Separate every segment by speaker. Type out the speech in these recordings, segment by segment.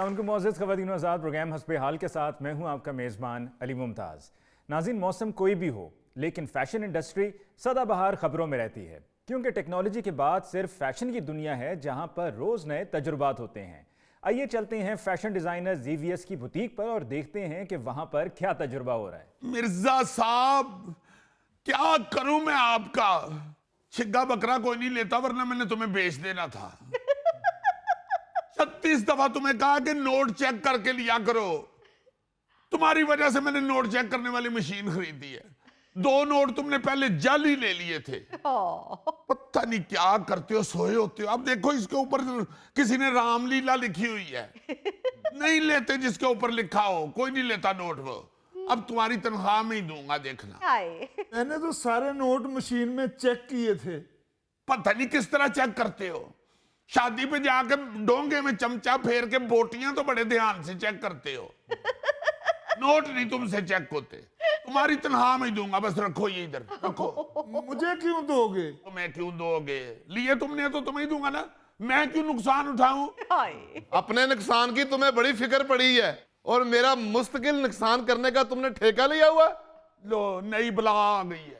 Speaker 1: अस्सलामुअलैकुम मुअज़्ज़िज़ ख़वातीन व हज़रात, प्रोग्राम हस्बे हाल के साथ मैं हूं आपका मेज़बान अली मुमताज़। नाज़रीन, मौसम कोई भी हो लेकिन फ़ैशन इंडस्ट्री सदाबहार ख़बरों में रहती है, क्योंकि टेक्नोलॉजी के बाद सिर्फ फ़ैशन की दुनिया है जहां पर रोज़ नए तजुर्बात होते हैं। आइए चलते हैं फ़ैशन डिज़ाइनर ZVS की बुटीक पर और देखते हैं कि वहां पर क्या तजुर्बा हो रहा है।
Speaker 2: मिर्जा साहब, क्या करूं मैं आपका? छिग्गा बकरा कोई नहीं लेता, वरना मैंने तुम्हें बेच देना था। 36 दफा तुम्हें कहा कि नोट चेक करके लिया करो। तुम्हारी वजह से मैंने नोट चेक करने वाली मशीन खरीदी है। 2 नोट तुमने पहले जाली ले लिए थे। पता नहीं क्या करते हो, सोए होते हो। अब देखो, इसके ऊपर किसी ने रामलीला लिखी हुई है। नहीं लेते जिसके ऊपर लिखा हो, कोई नहीं लेता नोट वो। अब तुम्हारी तनख्वाह में ही दूंगा, देखना।
Speaker 3: मैंने तो सारे नोट मशीन में चेक किए थे।
Speaker 2: पता नहीं किस तरह चेक करते हो। शादी पे जाके डोंगे में चमचा फेर के बोटियां तो बड़े ध्यान से चेक करते हो। नोट नहीं तुमसे चेक होते। तुम्हारी तनख्वाह में ही दूंगा, बस रखो ये इधर रखो।
Speaker 3: मुझे क्यों दोगे?
Speaker 2: तुम्हें क्यों दोगे? लिए तुमने तो तुम्हें ही दूंगा ना। मैं क्यों नुकसान उठाऊं?
Speaker 4: अपने नुकसान की तुम्हें बड़ी फिक्र पड़ी है और मेरा मुस्तकिल नुकसान करने का तुमने ठेका लिया हुआ।
Speaker 2: लो, नई बला आ गई है।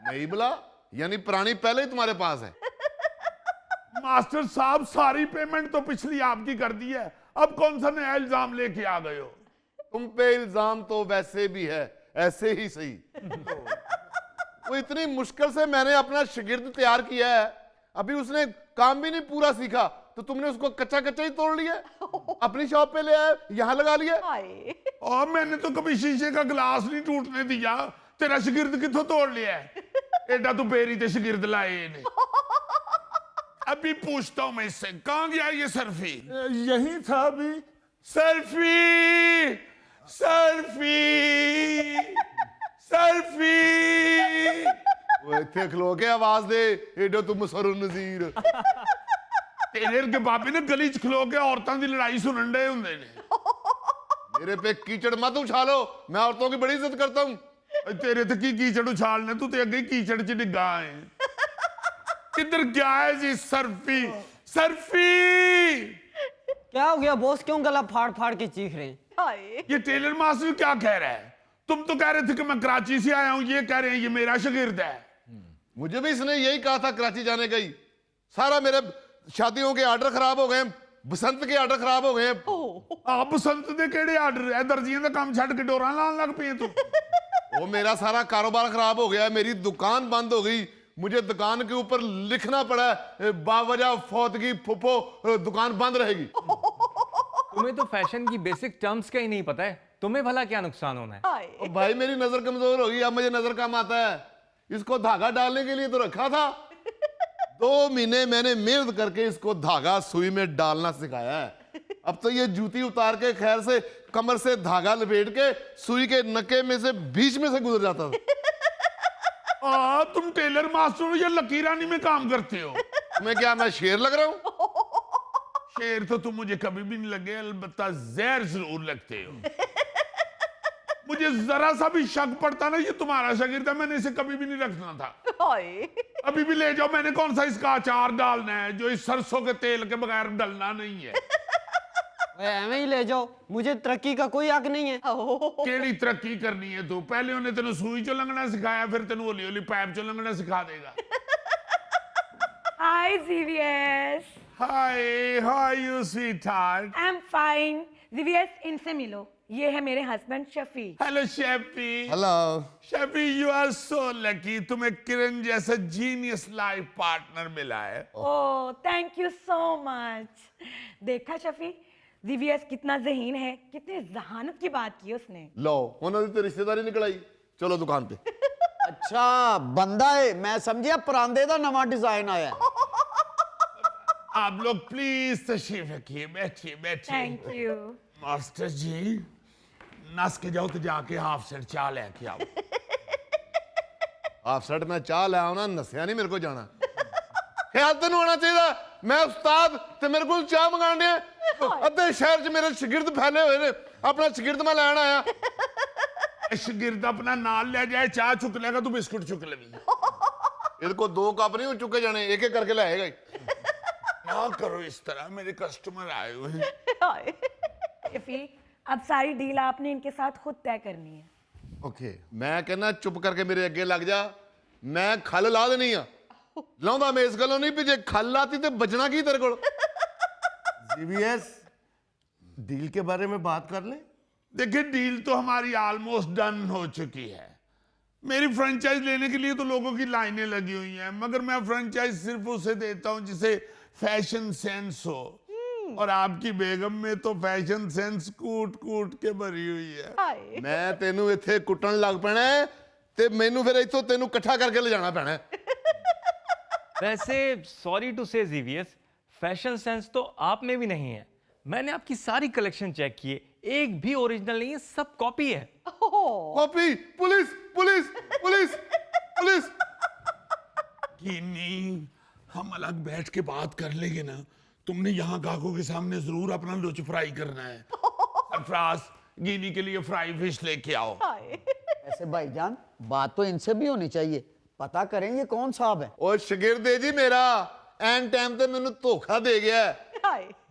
Speaker 4: नई बला यानी पुरानी पहले ही तुम्हारे पास है।
Speaker 2: मास्टर साहब, सारी पेमेंट तो पिछली आपकी कर दी है, अब कौन सा नया इल्जाम लेके आ गए हो?
Speaker 4: तुम पे इल्जाम तो वैसे भी है, ऐसे ही सही। वो इतनी मुश्किल से मैंने अपना शागिर्द तैयार किया है, अभी उसने काम भी नहीं पूरा सीखा तो तुमने उसको कच्चा कच्चा ही तोड़ लिया। अपनी शॉप पे ले आए, यहां लगा लिया।
Speaker 2: और मैंने तो कभी शीशे का गिलास नहीं टूटने दिया। तेरा शागिर्द किथों तोड़ लिया है? एडा तू बेरी ते शागिर्द लाए ने। अभी पूछता हूं मैं इससे, कहां गया ये सर्फी?
Speaker 3: यही था अभी।
Speaker 2: SARFAESI, SARFAESI, SARFAESI.
Speaker 4: वो इतने खलो के आवाज दे, एडो तुम मुसरुन नजीर।
Speaker 2: तेरे के बापे ने गली च खलो के औरतां दी लड़ाई सुनन डे हुंदे ने।
Speaker 4: मेरे पे कीचड़ मत उछालो, मैं औरतों की बड़ी इज्जत करता हूं।
Speaker 2: तेरे ते की कीचड़ उछालने, तू ते अगे ही कीचड़ च डिग्गा है। किधर क्या है जी सर्फी? सर्फी!
Speaker 5: क्या हो गया बॉस, क्यों गला फाड़ फाड़ के चीख रहे हैं?
Speaker 2: ये टेलर मास्टर क्या कह रहा है? तुम तो कह रहे थे कि मैं कराची से आया हूं, ये कह रहे हैं ये मेरा शागिर्द है।
Speaker 4: मुझे भी इसने यही कहा था कराची जाने का ही। सारा मेरे शादियों के आर्डर खराब हो गए, बसंत के आर्डर खराब हो गए।
Speaker 2: आप बसंत दे केड़े आर्डर है? दर्जियां दा काम छड़ के डोरा लान लग पे तू।
Speaker 4: वो मेरा सारा कारोबार खराब हो गया, मेरी दुकान बंद हो गई। मुझे दुकान के ऊपर लिखना पड़ा, बावजह फौतगी फुफो दुकान बंद रहेगी।
Speaker 6: तुम्हें तो फैशन की बेसिक टर्म्स का ही नहीं पता है, तुम्हें भला क्या नुकसान होना है?
Speaker 4: और भाई मेरी नजर कमजोर होगी, अब मुझे नजर कम आता है। इसको धागा डालने के लिए तो रखा था। 2 महीने मैंने मेहनत करके इसको धागा सुई में डालना सिखाया है। अब तो ये जूती उतार के खैर से कमर से धागा लपेट के सुई के नके में से बीच में से गुजर जाता था।
Speaker 2: तुम टेलर मास्टर हो या लकीरानी में काम करते हो?
Speaker 4: मैं क्या, मैं शेर लग रहा हूं?
Speaker 2: शेर तो तुम मुझे कभी भी नहीं लगे, अलबत्ता जहर जरूर लगते हो। मुझे जरा सा भी शक पड़ता ना ये तुम्हारा शागिर्द है, मैंने इसे कभी भी नहीं रखना था। अभी भी ले जाओ, मैंने कौन सा इसका अचार डालना है जो इस सरसों के तेल के बगैर डलना नहीं है।
Speaker 5: एवं ही ले जाओ, मुझे तरक्की का कोई हक नहीं है।
Speaker 2: केड़ी तरक्की करनी है तू? पहले उन्हें तेन सुई चो लंघना सिखाया, फिर तेन होली होली पाइप चो लंघना सिखा देगा।
Speaker 7: Hi, ZVS.
Speaker 2: Hi, how you sweetheart?
Speaker 7: I'm fine. ZVS, इनसे मिलो, ये है मेरे husband Shafi.
Speaker 2: Hello Shafi.
Speaker 4: Hello.
Speaker 2: Shafi, you are so lucky, तुम्हें किरण जैसा जीनियस लाइफ पार्टनर मिला है।
Speaker 7: Oh, thank you so much. देखा शफी, ZVS कितना ज़हीन है, कितने जहानत की बात की उसने।
Speaker 4: लो, उन्होंने तो रिश्तेदारी निकल आई। चलो दुकान पे।
Speaker 8: अच्छा बंदा है, मैं समझिया परांदे दा नवा डिजाइन आया है।
Speaker 2: आप लोग प्लीज तशरीफ रखिए, बैठिए बैठिए।
Speaker 7: Thank you.
Speaker 2: मास्टर जी, नस के जाओ तो जाके हाफ सेट चाह लेके आओ।
Speaker 4: हाफ सेट में चाह ले आओ ना, नसिया नहीं मेरे को जाना। ख्याल तेन होना चाहिए, मैं उस्ताद ते मेरे को चाह मंगाने अद्धे शहर च मेरे शागिर्द फैले हुए ने, अपना शागिर्द मैं लैन आया।
Speaker 2: शागिर्द अपना नाल ले जाए, चाह चुक लेगा, तू बिस्कुट चुक लेगी।
Speaker 4: इनको 2 कप नहीं चुके जाने, एक एक करके लाएगा।
Speaker 2: ना करो इस तरह, मेरे कस्टमर आए हुए हैं।
Speaker 7: शफी, अब सारी डील आपने इनके साथ खुद तय करनी है।
Speaker 4: ओके, मैं कहना चुप करके मेरे अगे लग जा, मैं खल ला देनी आ। लाਉਂਦਾ ਮੈਂ ਇਸ ਗੱਲੋਂ ਨਹੀਂ ਵੀ ਜੇ ਖਲ ਲਾਤੀ ਤੇ ਬਚਣਾ ਕੀ तेरे ਕੋਲ।
Speaker 9: जीवीएस डील के बारे में बात कर लें।
Speaker 2: देखिए, डील तो हमारी ऑलमोस्ट डन हो चुकी है। मेरी फ्रेंचाइज लेने के लिए तो लोगों की लाइनें लगी हुई हैं, मगर मैं फ्रेंचाइज सिर्फ उसे देता हूं जिसे फैशन सेंस हो, और आपकी बेगम में तो फैशन सेंस कूट कूट के भरी हुई है।
Speaker 4: मैं तेनू इत्थे कुटन लग पैना है ते मैनू फिर इत्थों तेनू इकट्ठा करके ले जाना पैना है।
Speaker 6: वैसे सॉरी टू से जीवीएस, फैशन सेंस तो आप में भी नहीं है। मैंने आपकी सारी कलेक्शन चेक की है, एक भी ओरिजिनल नहीं है, सब कॉपी है।
Speaker 4: Copy, police police police police.
Speaker 2: गिनी, हम अलग बैठ के बात कर लेंगे ना। तुमने यहाँ गाहकों के सामने जरूर अपना लुच फ्राई करना है। सरफराज, गिनी के लिए फ्राई फिश लेके आओ।
Speaker 8: ऐसे भाईजान बात तो इनसे भी होनी चाहिए, पता करें ये कौन साहब है।
Speaker 4: और शगिर्दे जी मेरा ਐਨ ਟਾਈਮ ਤੇ ਮੈਨੂੰ ਧੋਖਾ ਦੇ ਗਿਆ।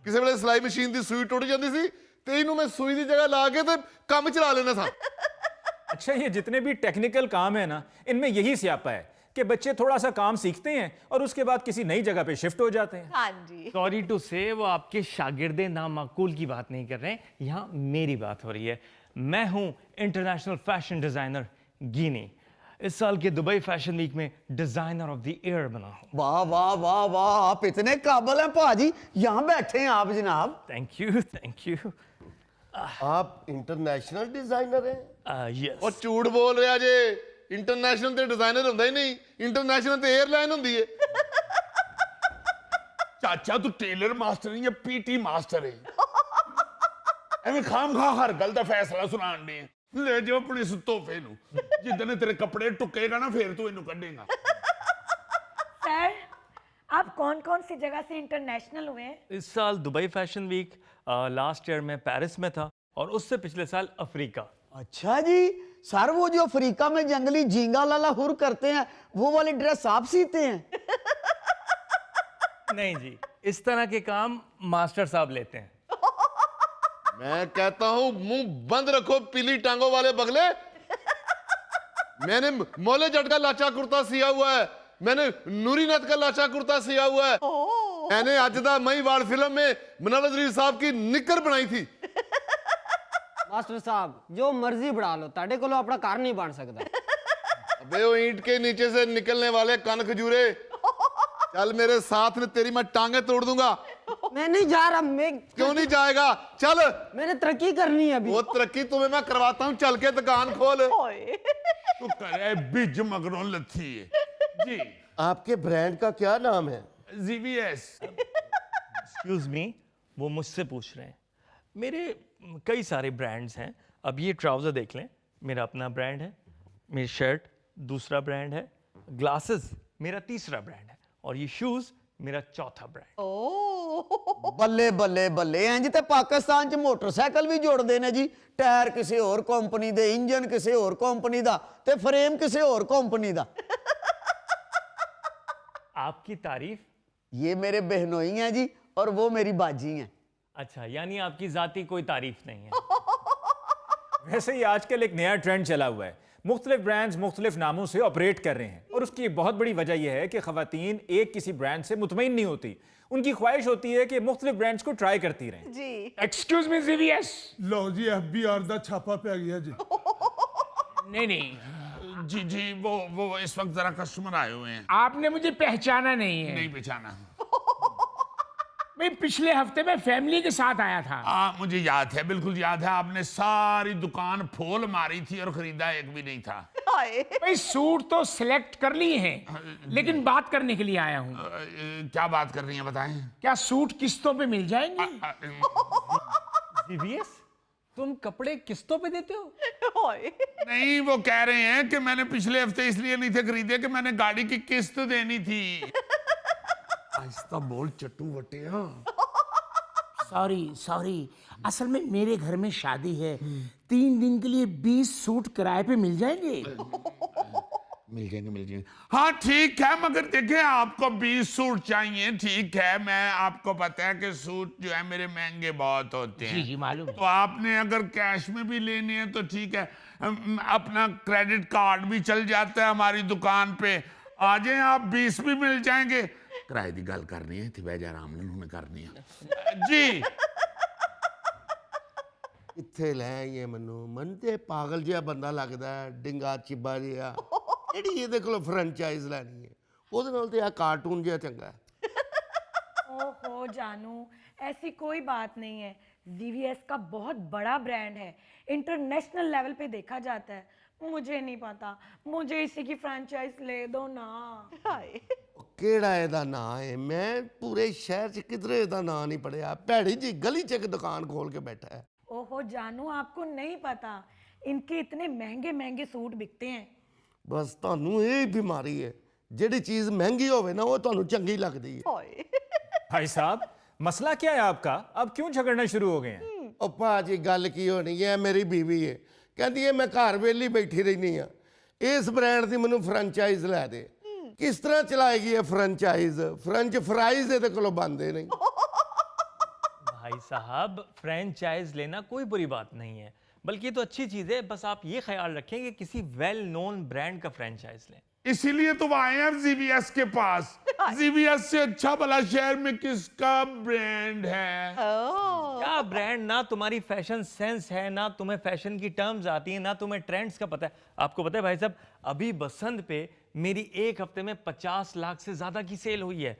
Speaker 4: ਕਿਸੇ ਵੇਲੇ ਸਿਲਾਈ ਮਸ਼ੀਨ ਦੀ ਸੂਈ ਟੁੱਟ ਜਾਂਦੀ ਸੀ ਤੇ ਇਹਨੂੰ ਮੈਂ ਸੂਈ ਦੀ ਜਗ੍ਹਾ ਲਾ ਕੇ ਤੇ ਕੰਮ ਚਲਾ ਲੈਣਾ ਸਾਂ।
Speaker 1: अच्छा, ये जितने भी टेक्निकल काम है ना, इनमें यही स्यापा है कि बच्चे थोड़ा सा काम सीखते हैं और उसके बाद किसी नई जगह पे शिफ्ट हो जाते हैं।
Speaker 7: हाँ जी।
Speaker 6: सॉरी टू से, वो आपके शागिर्दे नामाकूल की बात नहीं कर रहे हैं, यहाँ मेरी बात हो रही है। मैं हूँ इंटरनेशनल फैशन डिजाइनर गिनी। इस साल के दुबई फैशन वीक में डिजाइनर ऑफ द ईयर बना हूँ।
Speaker 8: वाह वाह वाह वाह, आप इतने काबिल हैं भाजी, यहाँ बैठे हैं आप जनाब।
Speaker 6: Thank you, thank you.
Speaker 9: आप इंटरनेशनल डिजाइनर हैं।
Speaker 6: यस।
Speaker 4: ਉਹ ਝੂਠ ਬੋਲ ਰਿਹਾ ਜੇ, ਇੰਟਰਨੈਸ਼ਨਲ ਤੇ ਡਿਜ਼ਾਈਨਰ ਹੁੰਦਾ ਹੀ ਨਹੀਂ, ਇੰਟਰਨੈਸ਼ਨਲ ਤੇ 에ਅਰਲਾਈਨ ਹੁੰਦੀ ਹੈ।
Speaker 2: चाचा, तू टेलर मास्टर नहीं है, पीटी मास्टर है। एवें खाम खा हर गल दा फैसला सुनान दे। ले जाओ अपने इस तोहफे नु, जिदने तेरे कपड़े टुकेगा ना फिर तू इन्हू कढेगा।
Speaker 7: सर, आप कौन कौन सी जगह से इंटरनेशनल हुए हैं?
Speaker 6: इस साल Dubai fashion week, last year में पेरिस में था, और उससे पिछले साल अफ्रीका।
Speaker 8: अच्छा जी, सर वो जो अफ्रीका में जंगली झींगा लाला हुर करते हैं, वो वाली ड्रेस आप सीते हैं?
Speaker 6: नहीं जी, इस तरह के काम मास्टर साहब लेते हैं।
Speaker 4: मैं कहता हूं मुंह बंद रखो पीली टांगों वाले बगले। मैंने मोले जट का लाचा कुर्ता सिया हुआ है, मैंने नूरी नथ का लाचा कुर्ता सिया हुआ है, मैंने अजदा महीवाल फिल्म में मनोज रीर साहब की निकर बनाई थी।
Speaker 5: मास्टर साहब जो मर्जी बढ़ा लो, ताड़े को अपना कार नहीं बन सकता।
Speaker 4: अबे वो ईंट के नीचे से निकलने वाले कान खजूरे, चल मेरे साथ में, तेरी मैं टांगे तोड़ दूंगा।
Speaker 5: मैं नहीं जा रहा, मैं
Speaker 4: क्यों नहीं जाएगा? चल,
Speaker 5: मैंने तरक्की करनी है अभी।
Speaker 4: वो तरक्की तुम्हें मैं करवाता हूं, चल के दुकान खोल।
Speaker 2: तू करे बिज मगरों लथी है। जी,
Speaker 9: आपके ब्रांड का क्या नाम है?
Speaker 2: जीवीएस।
Speaker 6: एक्सक्यूज मी, वो मुझसे पूछ रहे हैं। मेरे कई सारे ब्रांड्स हैं। अब ये ट्राउज़र देख लें, मेरा अपना ब्रांड है। मेरी शर्ट दूसरा ब्रांड है। ग्लासेस मेरा तीसरा ब्रांड है, और ये शूज़ मेरा चौथा ब्रांड।
Speaker 8: ਬੱਲੇ ਬੱਲੇ ਬੱਲੇ, ਇੰਜ ਤੇ ਪਾਕਿਸਤਾਨ ਚ ਮੋਟਰਸਾਈਕਲ ਵੀ ਜੋੜਦੇ ਨੇ ਜੀ। ਟਾਇਰ ਕਿਸੇ ਹੋਰ ਕੰਪਨੀ ਦੇ, ਇੰਜਨ ਕਿਸੇ ਹੋਰ ਕੰਪਨੀ ਦਾ, ਤੇ ਫਰੇਮ ਕਿਸੇ ਹੋਰ ਕੰਪਨੀ ਦਾ।
Speaker 6: आपकी तारीफ?
Speaker 8: ये मेरे बहनोई हैं जी, और वो मेरी बाजी हैं।
Speaker 6: अच्छा, यानी आपकी जाती कोई तारीफ नहीं है।
Speaker 1: वैसे ही आजकल एक नया ट्रेंड चला हुआ है, मुख्तलिफ ब्रांड्स मुख्तलिफ नामों से ऑपरेट कर रहे हैं, और उसकी एक बहुत बड़ी वजह यह है कि खवातीन एक किसी ब्रांड से मुतमईन नहीं होती। उनकी ख्वाहिश होती है कि मुख्तलिफ ब्रांड्स को ट्राई करती रहें।
Speaker 7: जी।
Speaker 3: एक्सक्यूज मी जीवीएस, लो जी एफबीआर दा छापा पे गया जी।
Speaker 10: नहीं नहीं,
Speaker 2: जी जी, वो इस वक्त जरा कस्टमर आए हुए हैं।
Speaker 10: आपने मुझे पहचाना नहीं है।
Speaker 2: नहीं पहचाना।
Speaker 10: मैं पिछले हफ्ते में फैमिली के साथ आया था।
Speaker 2: मुझे याद है, बिल्कुल याद है। आपने सारी दुकान फोल मारी थी और खरीदा एक भी नहीं था।
Speaker 10: भाई सूट तो सिलेक्ट कर लिए हैं, लेकिन बात करने के लिए आया हूँ।
Speaker 2: क्या बात कर रही हैं, बताएं।
Speaker 10: क्या सूट किस्तों पे मिल जाएंगे?
Speaker 6: जीवीएस, तुम कपड़े किस्तों पे देते हो?
Speaker 2: नहीं, वो कह रहे हैं कि मैंने पिछले हफ्ते इसलिए नहीं थे खरीदे कि मैंने गाड़ी की किस्त देनी थी। आहिस्ता बोल चट्टू वटिया।
Speaker 10: सॉरी सॉरी, असल में मेरे घर में शादी है, 3 दिन के लिए 20 सूट किराए पे मिल जाएंगे।
Speaker 2: मिल जाएंगे। हाँ ठीक है, मगर देखें आपको 20 सूट चाहिए, ठीक है, मैं आपको पता है कि सूट जो है मेरे महंगे बहुत होते हैं।
Speaker 10: जी जी मालूम है।
Speaker 2: तो आपने अगर कैश में भी लेने हैं तो ठीक है, अपना क्रेडिट कार्ड भी चल जाता है हमारी दुकान पे, आ जाए आप, 20 भी मिल जाएंगे। किराए की गल करनी है थी वैजा आराम ने करनी है जी।
Speaker 9: ਕਿੱਥੇ ਲੈ ਆਈਏ ਮੈਨੂੰ ਤੇ ਪਾਗਲ ਜਿਹਾ ਬੰਦਾ ਲੱਗਦਾ ਹੈ, ਡਿੰਗਾ ਚਿੱਬਾ ਜਿਹਾ। ਜਿਹੜੀ ਇਹਦੇ ਕੋਲ ਫਰੈਂਚਾਈਜ਼ ਲੈਣੀ ਹੈ, ਉਹਦੇ ਨਾਲ ਤੇ ਆ ਕਾਰਟੂਨ ਜਿਹਾ ਚੰਗਾ ਹੈ।
Speaker 7: ओहो जानू, ऐसी कोई बात नहीं है। जीवीएस का बहुत बड़ा ब्रांड है, इंटरनेशनल लेवल पे देखा जाता है। मुझे नहीं पता, मुझे इसी की फ्रेंचाइज ले दो ना।
Speaker 9: ਉਹ ਕਿਹੜਾ ਇਹਦਾ ਨਾਂ ਹੈ? ਮੈਂ ਪੂਰੇ ਸ਼ਹਿਰ 'ਚ ਕਿਧਰੇ ਇਹਦਾ ਨਾਂ ਨਹੀਂ ਪੜਿਆ। ਭੈੜੀ ਜੀ ਗਲੀ 'ਚ ਇੱਕ ਦੁਕਾਨ ਖੋਲ ਕੇ ਬੈਠਾ ਹੈ।
Speaker 7: ओहो जानू, आपको नहीं पता, इनके इतने महंगे महंगे सूट बिकते हैं।
Speaker 9: ਬਸ ਤੁਹਾਨੂੰ ਇਹ ਬਿਮਾਰੀ ਹੈ, ਜਿਹੜੀ ਚੀਜ਼ ਮਹਿੰਗੀ ਹੋਵੇ ਨਾ ਉਹ ਤੁਹਾਨੂੰ ਚੰਗੀ ਲੱਗਦੀ ਹੈ।
Speaker 1: भाई साहब, मसला क्या है आपका? अब क्यों झगड़ना शुरू हो गए हैं?
Speaker 9: ਉਹ ਭਾਜੀ ਗੱਲ ਕੀ ਹੋਣੀ ਹੈ, ਮੇਰੀ ਬੀਵੀ ਹੈ, ਕਹਿੰਦੀ ਹੈ ਮੈਂ ਘਰ ਵੇਲੀ ਬੈਠੀ ਰਹਿੰਦੀ ਆ, ਇਸ ਬ੍ਰਾਂਡ ਦੀ ਮੈਨੂੰ ਫਰੈਂਚਾਈਜ਼ ਲੈ ਦੇ। ਕਿਸ ਤਰ੍ਹਾਂ ਚਲਾਏਗੀ ਇਹ ਫਰੈਂਚਾਈਜ਼? ਫ੍ਰੈਂਚ ਫਰਾਈਜ਼ ਇਹਦੇ ਕੋਲੋਂ ਬਣਦੇ ਨਹੀਂ।
Speaker 6: भाई साहब, फ्रेंचाइज लेना कोई बुरी बात नहीं है, बल्कि ये तो अच्छी चीज़ है। बस आप ये ख्याल रखें कि किसी वेल नोन ब्रांड का फ्रेंचाइज लें।
Speaker 2: इसीलिए तो आए हैं जीवीएस के पास। जीवीएस से अच्छा भला शहर में किसका ब्रांड है?
Speaker 6: क्या ब्रांड? ना तुम्हारी फैशन सेंस है, ना तुम्हें फैशन की टर्म्स आती हैं, ना तुम्हें ट्रेंड्स का पता है। आपको पता है भाई साहब, अभी बसंत पे मेरी एक हफ्ते में 50 लाख से ज्यादा की सेल हुई है।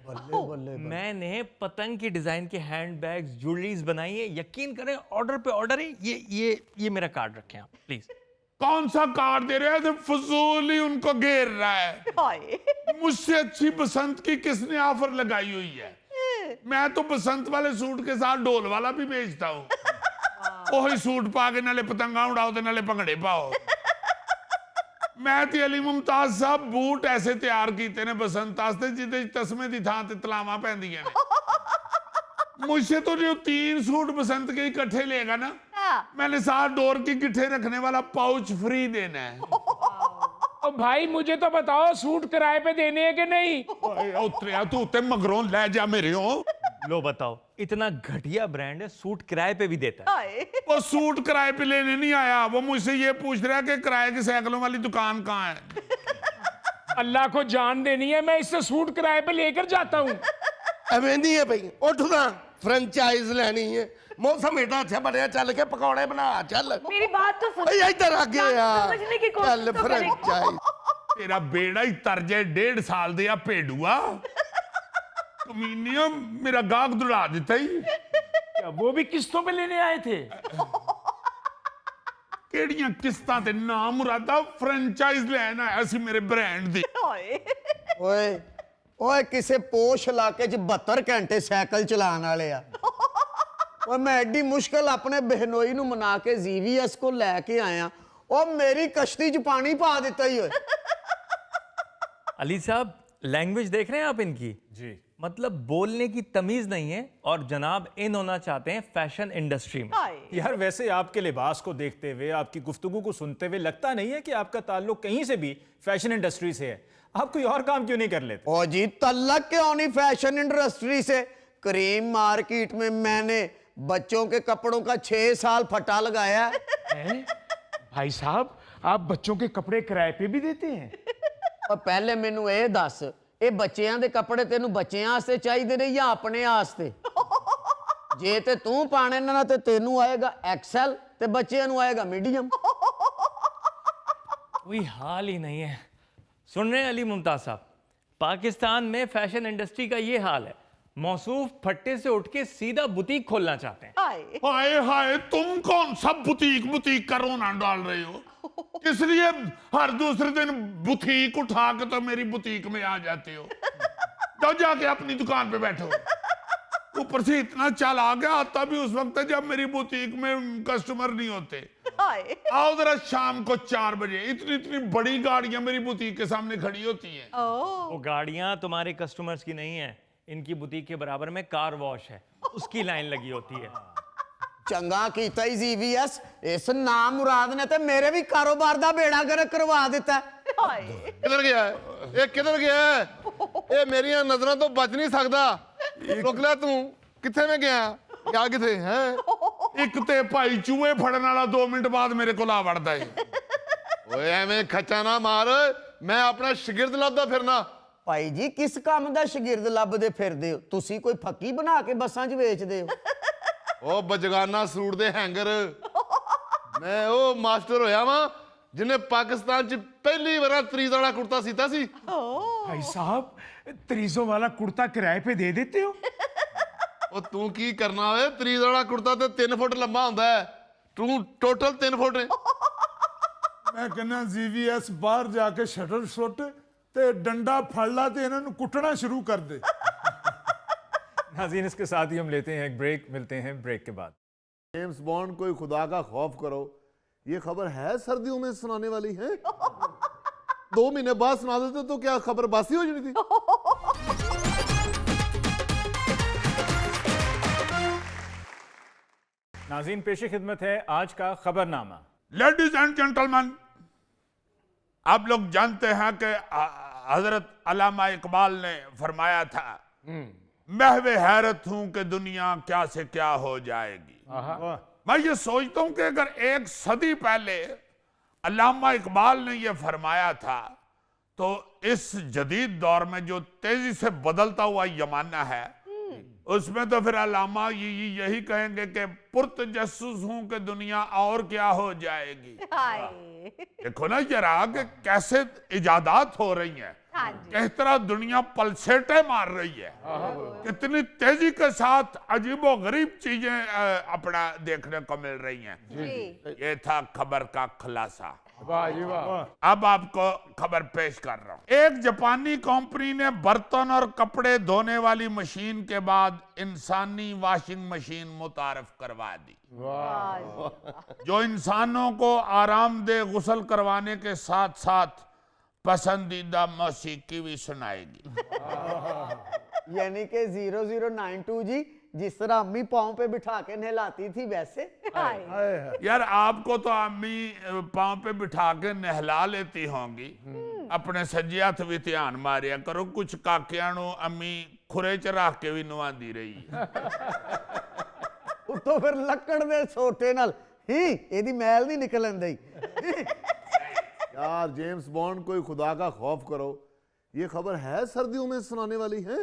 Speaker 6: मैंने पतंग की डिजाइन के हैंडबैग्स, ज्वेलरीज बनाई है। यकीन करें, ऑर्डर पे ऑर्डर है। ये मेरा कार्ड रखें आप प्लीज।
Speaker 2: कौन सा कार्ड दे रहे हैं? तो फजूल ही उनको घेर रहा है। मुझसे अच्छी बसंत की किसने ऑफर लगाई हुई है? मैं तो बसंत वाले सूट के साथ डोल वाला भी बेचता हूँ। वही सूट पा के नाले पतंगा उड़ाओ ते नाले भंगड़े पाओ। मैं ते अली मुमताज साहब बूट ऐसे तैयार कीते ने बसंत आस्ते जिदे तस्मे दी थां ते तलावां पैंदियां ने। मुझसे तो जो 3 सूट बसंत के इकट्ठे लेगा ना, मैंने 7 डोर की गिट्ठे रखने वाला पाउच फ्री देना है।
Speaker 10: तो भाई मुझे तो बताओ, सूट किराए पे देने हैं कि नहीं?
Speaker 2: उतरिया तू ते मगरों ले जा मेरे हो।
Speaker 6: लो बताओ, इतना घटिया ब्रांड है, सूट किराए पे भी देता है।
Speaker 2: वो सूट किराए पे लेने नहीं आया, वो मुझसे ये पूछ रहा है कि किराए की साइकिलों वाली दुकान कहाँ है।
Speaker 10: अल्लाह को जान देनी है, मैं इससे सूट किराए पे लेकर जाता हूँ।
Speaker 9: ਐਵੇਂ ਨਹੀਂ ਹੈ ਭਈ, ਉੱਠਦਾ ਫਰੈਂਚਾਈਜ਼ ਲੈਣੀ ਹੈ। ਮੌਸਮ ਏਡਾ ਅੱਛਾ ਬਣਿਆ, ਚੱਲ ਕੇ ਪਕੌੜੇ ਬਣਾ ਚੱਲ।
Speaker 7: मेरी बात तो सुन।
Speaker 9: ਓਏ ਇੱਧਰ ਆ ਗਿਆ ਯਾਰ,
Speaker 7: समझने की कोशिश
Speaker 9: ਚੱਲ
Speaker 7: तो करें।
Speaker 9: ਫਰੈਂਚਾਈਜ਼।
Speaker 2: तेरा बेड़ा ही तर जाए 1.5 साल दिया भेडुआ। कमीनिया मेरा गाहक दुड़ा देता ही।
Speaker 10: क्या वो भी किस्तों पे लेने आए थे?
Speaker 2: केड़ियां किस्तां ते ना मुरादा फ्रेंचाइज लेना है ऐसी मेरे ब्रांड दी।
Speaker 8: ਓਏ ਓਏ ਕਿਸੇ ਪੋਸ਼ ਇਲਾਕੇ 'ਚ 72 ਘੰਟੇ ਸਾਈਕਲ ਚਲਾਉਣ ਵਾਲੇ ਆ। ਓਏ ਮੈਂ ਐਡੀ ਮੁਸ਼ਕਲ ਆਪਣੇ ਬਹਿਨੋਈ ਨੂੰ ਮਨਾ ਕੇ ਜੀਵੀਐਸ ਕੋ ਲੈ ਕੇ ਆਇਆ, ਉਹ ਮੇਰੀ ਕਸ਼ਤੀ 'ਚ ਪਾਣੀ ਪਾ ਦਿੱਤਾ ਹੀ ਓਏ।
Speaker 6: अली साहब, लैंग्वेज देख रहे हैं आप इनकी?
Speaker 1: जी।
Speaker 6: मतलब बोलने की तमीज नहीं है, और जनाब इन होना चाहते हैं फैशन इंडस्ट्री में।
Speaker 1: यार वैसे आपके लिबास को देखते हुए, आपकी गुफ्तगू को सुनते हुए लगता नहीं है कि आपका ताल्लुक कहीं से भी फैशन इंडस्ट्री से है। आप कोई और काम क्यों नहीं कर लेते?
Speaker 8: ओ जी, तल्लक क्यों नहीं फैशन इंडस्ट्री से? क्रीम मार्केट में मैंने बच्चों के कपड़ों का 6 साल फटा लगाया है।
Speaker 10: भाई साहब, आप बच्चों के कपड़े किराए पे भी देते हैं?
Speaker 8: और पहले मैनू ये दस, ये बच्चों के कपड़े तेनू बच्चों वास्ते चाहिए ने या अपने वास्ते? जे ते तू पाने ना ते तेनू आएगा एक्सेल ते बच्चों नू आएगा मीडियम।
Speaker 6: कोई हाल ही नहीं है। सुन रहे हैं अली मुमताज साहब, पाकिस्तान में फैशन इंडस्ट्री का ये हाल है। मौसूफ फट्टे से उठ के सीधा बुटीक खोलना चाहते हैं।
Speaker 2: हाय हाय, तुम कौन सा बुटीक बुटीक का रोना डाल रहे हो? किस लिए हर दूसरे दिन बुटीक उठा के तो मेरी बुटीक में आ जाते हो? तो जाके अपनी दुकान पे बैठो। ऊपर से इतना चाल आ गया, आता भी उस वक्त है जब मेरी बुटीक में कस्टमर नहीं होते। आओ जरा शाम को 4 बजे, इतनी इतनी बड़ी गाड़ियां मेरी बुटीक के सामने खड़ी होती हैं।
Speaker 6: वो गाड़ियां तुम्हारे कस्टमर्स की नहीं है, इनकी बुटीक के बराबर में कार वॉश है, उसकी लाइन लगी होती है।
Speaker 8: चंगा कीता ही जीवीएस, इस नाम मुराद ने ते मेरे भी कारोबार दा बेड़ा गर्क करवा दिता है।
Speaker 4: किधर गया है ये किधर गया है ये मेरिया नजरों तो बच नहीं सकता रुक ले तू किथे में गया क्या किथे है
Speaker 2: एक ते भाई चूहे फड़न वाला 2 मिनट बाद मेरे को ला वड़दा है
Speaker 4: ओए ਐਵੇਂ ਖੱਚਾ ਨਾ ਮਾਰ ਮੈਂ ਆਪਣਾ ਸ਼ਾਗਿਰਦ ਲੱਭਦਾ ਫਿਰਨਾ
Speaker 8: ਭਾਈ ਜੀ ਕਿਸ ਕੰਮ ਦਾ ਸ਼ਾਗਿਰਦ ਲੱਭਦੇ ਫਿਰਦੇ ਹੋ ਤੁਸੀਂ ਕੋਈ ਫੱਕੀ ਬਣਾ ਕੇ ਬੱਸਾਂ 'ਚ ਵੇਚਦੇ ਹੋ
Speaker 4: ਉਹ ਬਜਗਾਨਾ ਸੂਟ ਦੇ ਹੈਂਗਰ ਮੈਂ ਉਹ ਮਾਸਟਰ ਹੋਇਆ ਵਾਂ ਜਿਹਨੇ ਪਾਕਿਸਤਾਨ 'ਚ ਪਹਿਲੀ ਵਾਰ ਤਰੀਜ਼ ਵਾਲਾ ਕੁੜਤਾ ਸੀਤਾ ਸੀ
Speaker 10: भाई साहब त्रीजों वाला कुर्ता किराए पे दे देते हो
Speaker 4: ਉਹ ਤੂੰ ਕੀ ਕਰਨਾ ਓਏ ਤਰੀਜ਼ ਵਾਲਾ ਕੁੜਤਾ ਤੇ 3 ਫੁੱਟ ਲੰਬਾ ਹੁੰਦਾ ਹੈ ਤੂੰ ਟੋਟਲ 3 ਫੁੱਟ ਹੈ
Speaker 3: ਮੈਂ ਕਹਿੰਦਾ ਜੀਵੀਐਸ ਬਾਹਰ ਜਾ ਕੇ ਸ਼ਟਰ ਸੁੱਟ ਤੇ ਡੰਡਾ ਫੜ ਲਾ ਤੇ ਇਹਨਾਂ ਨੂੰ ਕੁੱਟਣਾ ਸ਼ੁਰੂ ਕਰ ਦੇ
Speaker 1: नाज़रीन, इसके साथ ही हम लेते हैं एक ब्रेक, मिलते हैं ब्रेक के बाद।
Speaker 4: जेम्स बॉन्ड कोई खुदा का खौफ करो ये खबर है सर्दियों में सुनाने वाली है 2 महीने बाद सुना देते तो क्या खबर बासी हो जानी थी
Speaker 1: नाज़रीन, पेश खिदमत है आज का खबरनामा।
Speaker 2: लेडीज एंड जेंटलमैन, आप लोग जानते हैं कि हजरत अल्लामा इकबाल ने फरमाया था महवे हैरत हूं कि दुनिया क्या से क्या हो जाएगी। मैं ये सोचता हूं कि अगर 1 सदी पहले अल्लामा इकबाल ने ये फरमाया था तो इस जदीद दौर में जो तेजी से बदलता हुआ जमाना है उसमें तो फिर अल्लामा यही कहेंगे कि पुरतजस्सुस हूं कि दुनिया और क्या हो जाएगी। देखो ना जरा कि कैसे इजादात हो रही हैं, किस तरह दुनिया पलसेटे मार रही है, कितनी तेजी के साथ अजीबो गरीब चीजें अपना देखने को मिल रही हैं। ये था खबर का खुलासा। अब आपको खबर पेश कर रहा हूं। एक जापानी कंपनी ने बर्तन और कपड़े धोने वाली मशीन के बाद इंसानी वॉशिंग मशीन मुतारफ करवा दी जो इंसानों को आरामदेह गुस्ल करवाने के साथ साथ पसंदीदा मौसीकी भी सुनाएगी।
Speaker 8: यानी कि 0092 जी जिस तरह अम्मी पाँव पे बिठा के नहलाती थी वैसे
Speaker 2: यार आपको तो अम्मी पाँव पे बिठा के नहला लेती होंगी, अपने सज्जे हथ भी ध्यान मारिया करो, कुछ काकियां नु अम्मी खुरे च रख के भी नवांदी रही
Speaker 8: तो फिर लकड़ दे सोटे नाल ही एदी मैल नहीं निकलन दी
Speaker 4: यार जेम्स बॉन्ड कोई खुदा का खौफ करो ये खबर है सर्दियों में सुनाने वाली है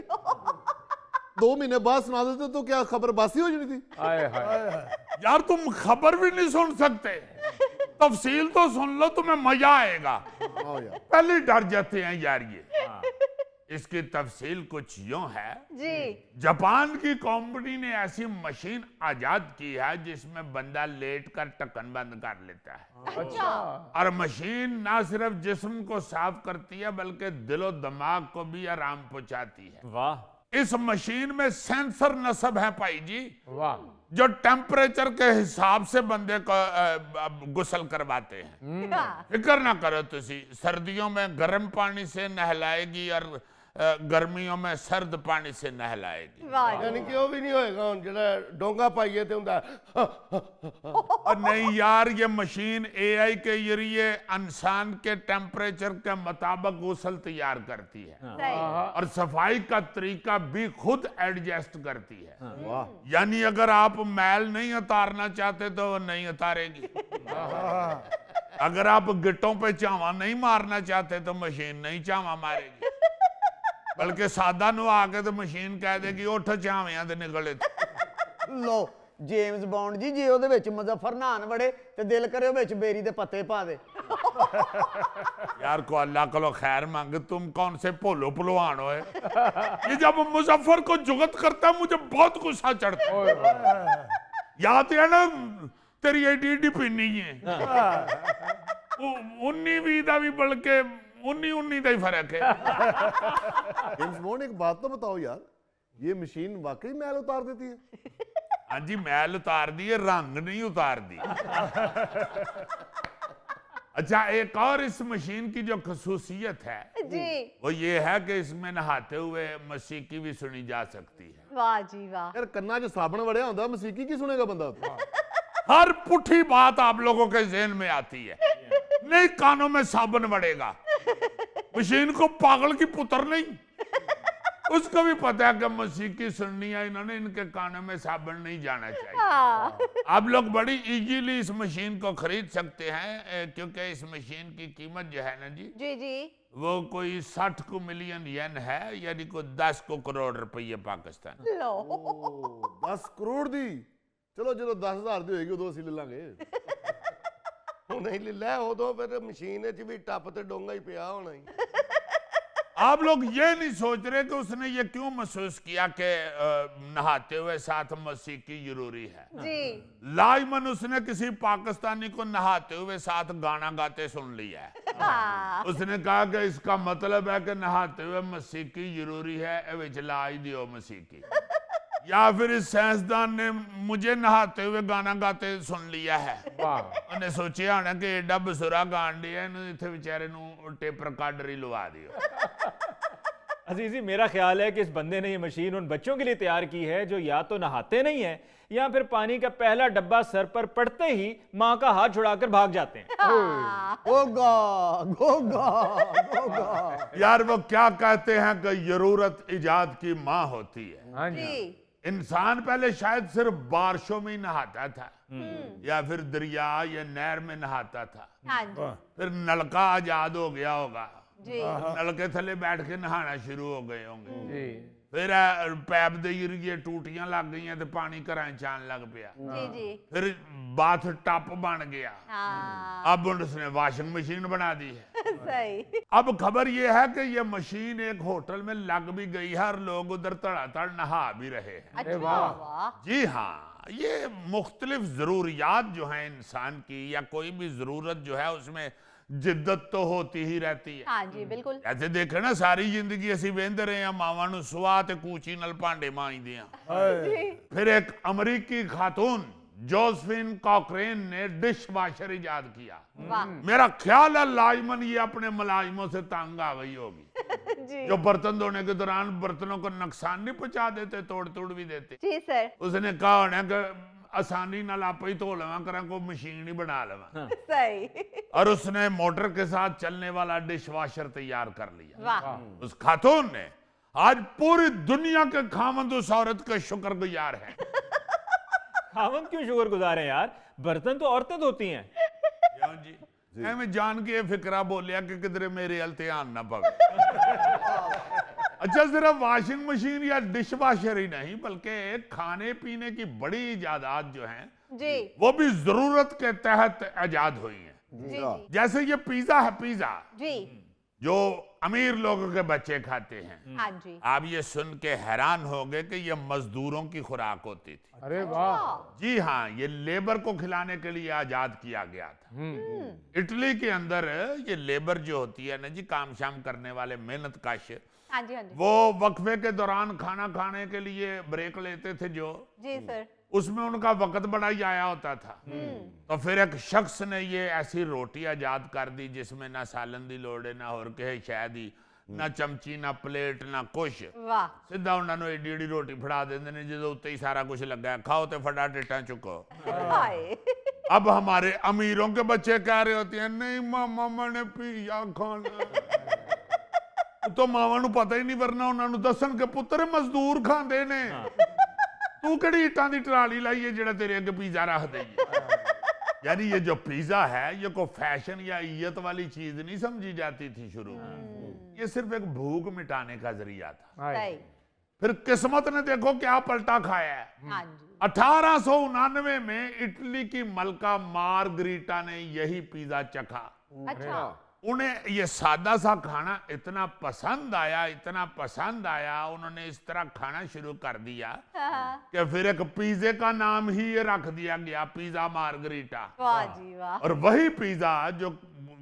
Speaker 4: 2 महीने बाद सुना देते तो क्या खबर बासी हो जानी थी
Speaker 2: यार तुम खबर भी नहीं सुन सकते, तफसील तो सुन लो, तुम्हें मजा आएगा। पहले डर जाते हैं यार ये। इसकी तफसील कुछ यूं है जी। जापान की कंपनी ने ऐसी मशीन आजाद की है जिसमें बंदा लेट कर ढक्कन बंद कर लेता है। अच्छा। और मशीन ना सिर्फ जिस्म को साफ करती है बल्कि दिलो दिमाग को भी आराम पहुंचाती है।
Speaker 1: वाह।
Speaker 2: इस मशीन में सेंसर नस्ब है भाई जी, वाह, जो टेम्परेचर के हिसाब से बंदे को गुस्ल करवाते हैं। फिक्र ना करो तुसी, सर्दियों में गर्म पानी से नहलाएगी और गर्मियों में सर्द पानी से नहलाएगी।
Speaker 9: यानी कि वो भी नहीं होएगा हुन जेड़ा डोंगा पाइए ते हुंदा
Speaker 2: और नहीं यार, ये मशीन एआई के जरिए इंसान के टेम्परेचर के मुताबिक गुस्ल तैयार करती है और सफाई का तरीका भी खुद एडजस्ट करती है। यानी अगर आप मैल नहीं उतारना चाहते तो वो नहीं उतारेगी। अगर आप गिट्टों पे चावा नहीं मारना चाहते तो मशीन नहीं चावा मारेगी, बल्कि सादा नुआ के तो मशीन कह देगी उठ चावियां ते निकले।
Speaker 8: लो जेम्स बॉन्ड जी जे ओदे विच मुजफ्फर नान बड़े ते दिल करे विच बेरी दे पत्ते पा दे।
Speaker 2: यार को अल्लाह को खैर मांग, तुम कौन से पोलो पलवान हो? ये जब मुजफ्फर को जुगत करता है मुझे बहुत गुस्सा चढ़ता है। याद है ना तेरी एडी पिन्नी है 19-20 का भी बल्कि 19 का ही फर्क है।
Speaker 4: जेम्स बॉन्ड एक बात तो बताओ यार, ये मशीन वाकई मैल उतार देती है?
Speaker 2: हाँ जी, मैल उतार दी है, रंग नहीं उतार दी। अच्छा, एक और इस मशीन की जो खसूसियत है जी, वो ये है कि इसमें नहाते हुए मौसीकी भी सुनी जा सकती है।
Speaker 11: वाह जी वाह।
Speaker 4: यार कन्ना च साबन वड़िया होंदा, मौसीकी की सुनेगा बंदा?
Speaker 2: हर पुठी बात आप लोगों के ज़हन में आती है, नहीं कानों में साबन वड़ेगा, मशीन को पागल की पुत्र नहीं, उसको भी पता है कि मौसीकी सुननी है, इन्होंने इनके कानों में साबुन नहीं जाना चाहिए। आप लोग बड़ी इजीली इस मशीन को खरीद सकते हैं, क्योंकि इस मशीन की कीमत जो है ना जी
Speaker 11: जी
Speaker 2: वो कोई 60 को मिलियन येन है, यानी को 10 को करोड़ रुपये पाकिस्तान।
Speaker 4: 10 करोड़ दी, चलो जो 10,000 दी होगी उदो ਅਸੀਂ ਲੈ ਲਾਂਗੇ।
Speaker 9: ਉਹ ਨਹੀਂ ਲੈ ਉਦੋਂ ਫਿਰ ਮਸ਼ੀਨ 'ਚ ਵੀ ਟੱਪ ਤੇ ਡੋਂਗਾ ਹੀ ਪਿਆ ਹੋਣਾ ਹੀ।
Speaker 2: आप लोग ये नहीं सोच रहे कि उसने ये क्यों महसूस किया कि नहाते हुए साथ मौसीकी जरूरी है।
Speaker 11: जी
Speaker 2: लाजमन उसने किसी पाकिस्तानी को नहाते हुए साथ गाना गाते सुन लिया है। उसने कहा कि इसका मतलब है कि नहाते हुए मौसीकी जरूरी है, विच ला ही दियो मौसीकी। या फिर इस साइंसदान ने मुझे नहाते हुए गाना गाते सुन लिया है, उन्हें सोचा होना कि एडा बसुरा गान दिया, इत्थे बेचारे नूं टेप रिकॉर्डर ही लवा दियो।
Speaker 1: अजीजी, मेरा ख्याल है कि इस बंदे ने ये मशीन उन बच्चों के लिए तैयार की है जो या तो नहाते नहीं है या फिर पानी का पहला डब्बा सर पर पड़ते ही माँ का हाथ छुड़ाकर भाग जाते हैं।
Speaker 8: गोगा गोगा गोगा।
Speaker 2: यार वो क्या कहते हैं कि जरूरत इजाद की माँ होती है।
Speaker 11: जी
Speaker 2: इंसान पहले शायद सिर्फ बारिशों में ही नहाता था, या फिर दरिया या नहर में नहाता था,
Speaker 11: हाँ जी
Speaker 2: फिर नलका आजाद हो गया होगा,
Speaker 11: जी
Speaker 2: नलके थले बैठ के नहाना शुरू हो गए होंगे, फिर पैप दे जरिए टूटियां लग गई तो पानी घरां च आन लग पिया,
Speaker 11: जी जी
Speaker 2: फिर बाथ टप बन गया,
Speaker 11: हाँ
Speaker 2: अब उसने वाशिंग मशीन बना दी है।
Speaker 11: सही
Speaker 2: अब खबर ये है कि ये मशीन एक होटल में लग भी गई है और लोग उधर तड़ातड़ नहा भी रहे हैं।
Speaker 11: अच्छा वाह
Speaker 2: जी हाँ, ये मुख्तलिफ ज़रूरियात जो हैं इंसान की, या कोई भी ज़रूरत जो है उसमें जिद्दत तो होती ही रहती है।
Speaker 11: हाँ जी बिल्कुल
Speaker 2: ऐसे देखे ना सारी जिंदगी ਅਸੀਂ ਵਹਿੰਦੇ ਰਹੇ ਆ ਮਾਵਾਂ ਨੂੰ ਸੁਆਹ ਤੇ ਕੂਚੀ ਨਾਲ ਭਾਂਡੇ ਮਾਂਜਦੇ ਆ। फिर एक अमरीकी खातून जोसेफिन कॉकरेन ने डिश वाशर इजाद किया।
Speaker 11: वाह
Speaker 2: मेरा ख्याल है लाजमन ये अपने मुलाजिमों से तंग आ गई होगी,
Speaker 11: जी
Speaker 2: जो बर्तन धोने के दौरान बर्तनों को नुकसान नहीं पहुंचा देते, तोड़ भी देते।
Speaker 11: जी सर
Speaker 2: उसने कहा होना कि आसानी नाल आप ही धो लवा करा, कोई मशीन ही बना लवा,
Speaker 11: सही
Speaker 2: और उसने मोटर के साथ चलने वाला डिश वाशर तैयार कर लिया।
Speaker 11: वाह
Speaker 2: उस खातून ने आज पूरी दुनिया के खामंद उस औरत के शुक्रगुजार हैं।
Speaker 1: खामन क्यों शुक्रगुजार हैं यार, बर्तन तो औरतें धोती हैं।
Speaker 2: क्यों जी? मैं जान के फिक्रा बोलिया कि किधरे मेरे अल ध्यान ना पवे। अच्छा, सिर्फ वाशिंग मशीन या डिश वाशर ही नहीं बल्कि खाने पीने की बड़ी इजादात जो हैं
Speaker 11: जी
Speaker 2: वो भी जरूरत के तहत इजाद हुई हैं।
Speaker 11: जी जी
Speaker 2: जैसे ये पिज्जा है, पिज्जा
Speaker 11: जी
Speaker 2: जो अमीर लोगों के बच्चे खाते हैं।
Speaker 11: हाँ जी
Speaker 2: आप ये सुन के हैरान हो गए कि ये मजदूरों की खुराक होती थी।
Speaker 10: अरे वाह
Speaker 2: जी हाँ, ये लेबर को खिलाने के लिए आजाद किया गया था। इटली के अंदर ये लेबर जो होती है ना जी, काम शाम करने वाले मेहनत कश,
Speaker 11: हाँ जी हाँ जी
Speaker 2: वो वक्फे के दौरान खाना खाने के लिए ब्रेक लेते थे जो,
Speaker 11: जी सर
Speaker 2: उसमें उनका वक्त बड़ा ही आया होता था। तो फिर एक शख्स ने ये ऐसी रोटी आजाद कर दी जिसमें ना सालन दी लोड़ है, ना और कहे शायद ही, ना चमची, ना प्लेट, ना कुछ,
Speaker 11: वाह
Speaker 2: सीधा उन्होंने एडी एडी रोटी फड़ा देंगे ने, जो उत्ते ही सारा कुछ लगा है, खाओ तो फटा टिट्टा चुको।
Speaker 11: हाय
Speaker 2: अब हमारे अमीरों के बच्चे कह रहे होते हैं नहीं मामा मैंने पिज्जा खाना, तो मावा नूं पता ही नहीं, वरना उन्होंने दसन के पुत्र मजदूर खांदे ने, तू किहड़ी इटां दी ट्राली लाई है जेड़ा तेरे अगे पिज्जा रख देगी। यानी ये जो पिज्जा है ये कोई फैशन या इज्जत वाली चीज नहीं समझी जाती थी शुरू में, ये सिर्फ एक भूख मिटाने का जरिया था।
Speaker 11: सही
Speaker 2: फिर किस्मत ने देखो क्या पलटा खाया है।
Speaker 11: हाँ जी
Speaker 2: 1899 में इटली की मलका मार्गरीटा ने यही पिज्जा चखा।
Speaker 11: अच्छा
Speaker 2: उन्हें ये सादा सा खाना इतना पसंद आया, इतना पसंद आया, उन्होंने इस तरह खाना शुरू कर दिया
Speaker 11: हाँ,
Speaker 2: कि फिर एक पिज्जे का नाम ही ये रख दिया गया, पिज्जा मार्गरीटा।
Speaker 11: वाह जी वाह
Speaker 2: और वही पिज्जा जो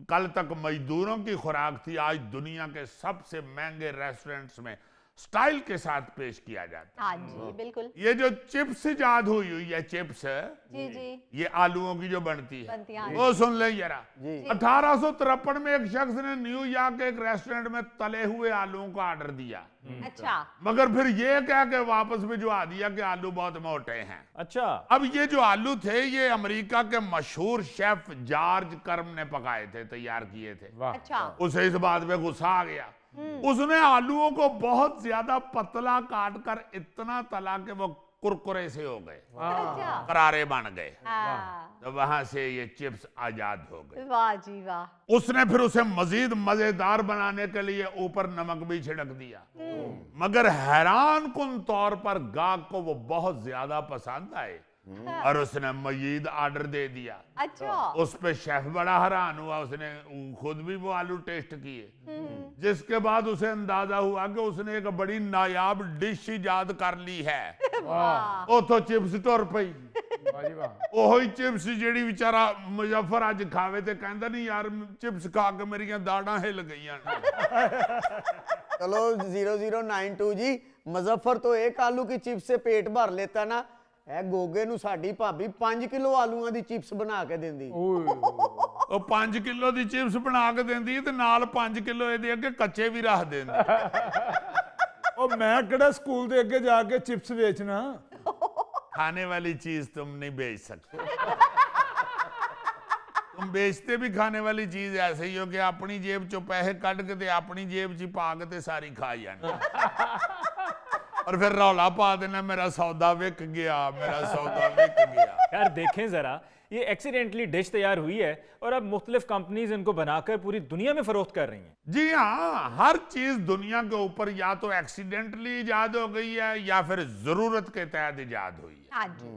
Speaker 2: कल तक मजदूरों की खुराक थी, आज दुनिया के सबसे महंगे रेस्टोरेंट्स में स्टाइल के साथ पेश किया जाता है।
Speaker 11: हाँ जी बिल्कुल
Speaker 2: ये जो चिप्स इजाद हुई है, चिप्स
Speaker 11: जी जी
Speaker 2: ये आलूओं की जो बनती है,
Speaker 11: बनती है,
Speaker 2: वो सुन ले जरा। 1853 में एक शख्स ने न्यूयॉर्क के एक रेस्टोरेंट में तले हुए आलूओं का ऑर्डर दिया।
Speaker 11: अच्छा
Speaker 2: मगर फिर ये कह के वापस भिजवा दिया कि आलू बहुत मोटे हैं।
Speaker 1: अच्छा,
Speaker 2: अब ये जो आलू थे ये अमेरिका के मशहूर शेफ जॉर्ज कर्म ने पकाए थे, तैयार किए थे।
Speaker 11: अच्छा
Speaker 2: उसे इस बात पे गुस्सा आ गया। उसने आलूओं को बहुत ज्यादा पतला काट कर इतना तला कि वो कुरकुरे से हो गए,
Speaker 11: अच्छा
Speaker 2: करारे बन गए।
Speaker 11: हाँ,
Speaker 2: तो वहां से ये चिप्स आजाद हो गए।
Speaker 11: वाह जी वाह।
Speaker 2: उसने फिर उसे मजीद मजेदार बनाने के लिए ऊपर नमक भी छिड़क दिया, मगर हैरान कुन तौर पर गाहक को वो बहुत ज्यादा पसंद आए और उसने मजीद ऑर्डर दे दिया।
Speaker 11: अच्छा
Speaker 2: उस पे शेफ बड़ा हैरान हुआ, उसने खुद भी वो आलू टेस्ट किए, जिसके बाद उसे अंदाजा हुआ कि उसने एक बड़ी नायाब डिश इजाद कर ली है। ਉਹ ਤੋਂ चिप्स तुर पई। ਉਹੀ चिप्स ਜਿਹੜੀ ਵਿਚਾਰਾ ਮੁਜ਼ੱਫਰ ਅੱਜ ਖਾਵੇ ਤੇ ਕਹਿੰਦਾ ਨਹੀਂ ਯਾਰ चिप्स खा के ਮੇਰੀਆਂ ਦਾੜਾਂ ਹਿੱਲ ਗਈਆਂ ਨੇ।
Speaker 8: चलो 0092 जी, मुजफ्फर तो एक आलू की चिप्स से पेट भर लेता ना, ए गोगे नु साडी भाभी 5 किलो आलूआं दी चिप्स बना के देंदी।
Speaker 2: ਉਹ 5 ਕਿਲੋ ਦੀ चिप्स ਬਣਾ ਕੇ ਦਿੰਦੀ ਤੇ ਨਾਲ 5 ਕਿਲੋ ਇਹਦੇ ਅੱਗੇ ਕੱਚੇ ਵੀ ਰੱਖ ਦਿੰਦੀ।
Speaker 3: ਉਹ ਮੈਂ ਕਿਹੜਾ ਸਕੂਲ ਦੇ ਅੱਗੇ ਜਾ ਕੇ ਚਿਪਸ ਵੇਚਣਾ।
Speaker 2: खाने वाली चीज तुम नहीं बेच सकते। तुम बेचते भी खाने वाली चीज ऐसे ही हो कि अपनी जेब चो पैसे कट के ते अपनी जेब च पा के ते सारी खा जानी और फिर रौला पा देना मेरा सौदा विक गया, मेरा सौदा विक गया।
Speaker 1: यार देखें जरा, ये एक्सीडेंटली डिश तैयार हुई है और अब मुख्तलिफ कंपनीज इनको बनाकर पूरी दुनिया में फरोख्त कर रही हैं।
Speaker 2: जी हाँ, हर चीज दुनिया के ऊपर या तो एक्सीडेंटली इजाद हो गई है या फिर जरूरत के तहत इजाद हुई है।
Speaker 11: हाँ जी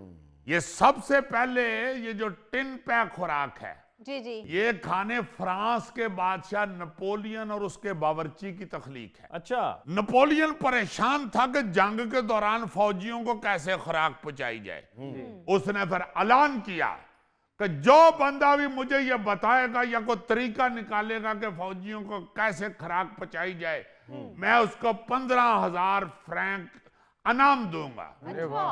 Speaker 2: ये सबसे पहले ये जो टिन पैक खुराक है,
Speaker 11: जी जी
Speaker 2: ये खाने फ्रांस के बादशाह नेपोलियन और उसके बावर्ची की तख्लीक है।
Speaker 1: अच्छा,
Speaker 2: नेपोलियन परेशान था कि जंग के दौरान फौजियों को कैसे खुराक पहुंचाई जाए। उसने फिर ऐलान किया कि जो बंदा भी मुझे ये बताएगा या कोई तरीका निकालेगा कि फौजियों को कैसे खुराक पहुंचाई जाए, मैं उसको 15,000 फ्रैंक इनाम दूंगा।
Speaker 11: अच्छा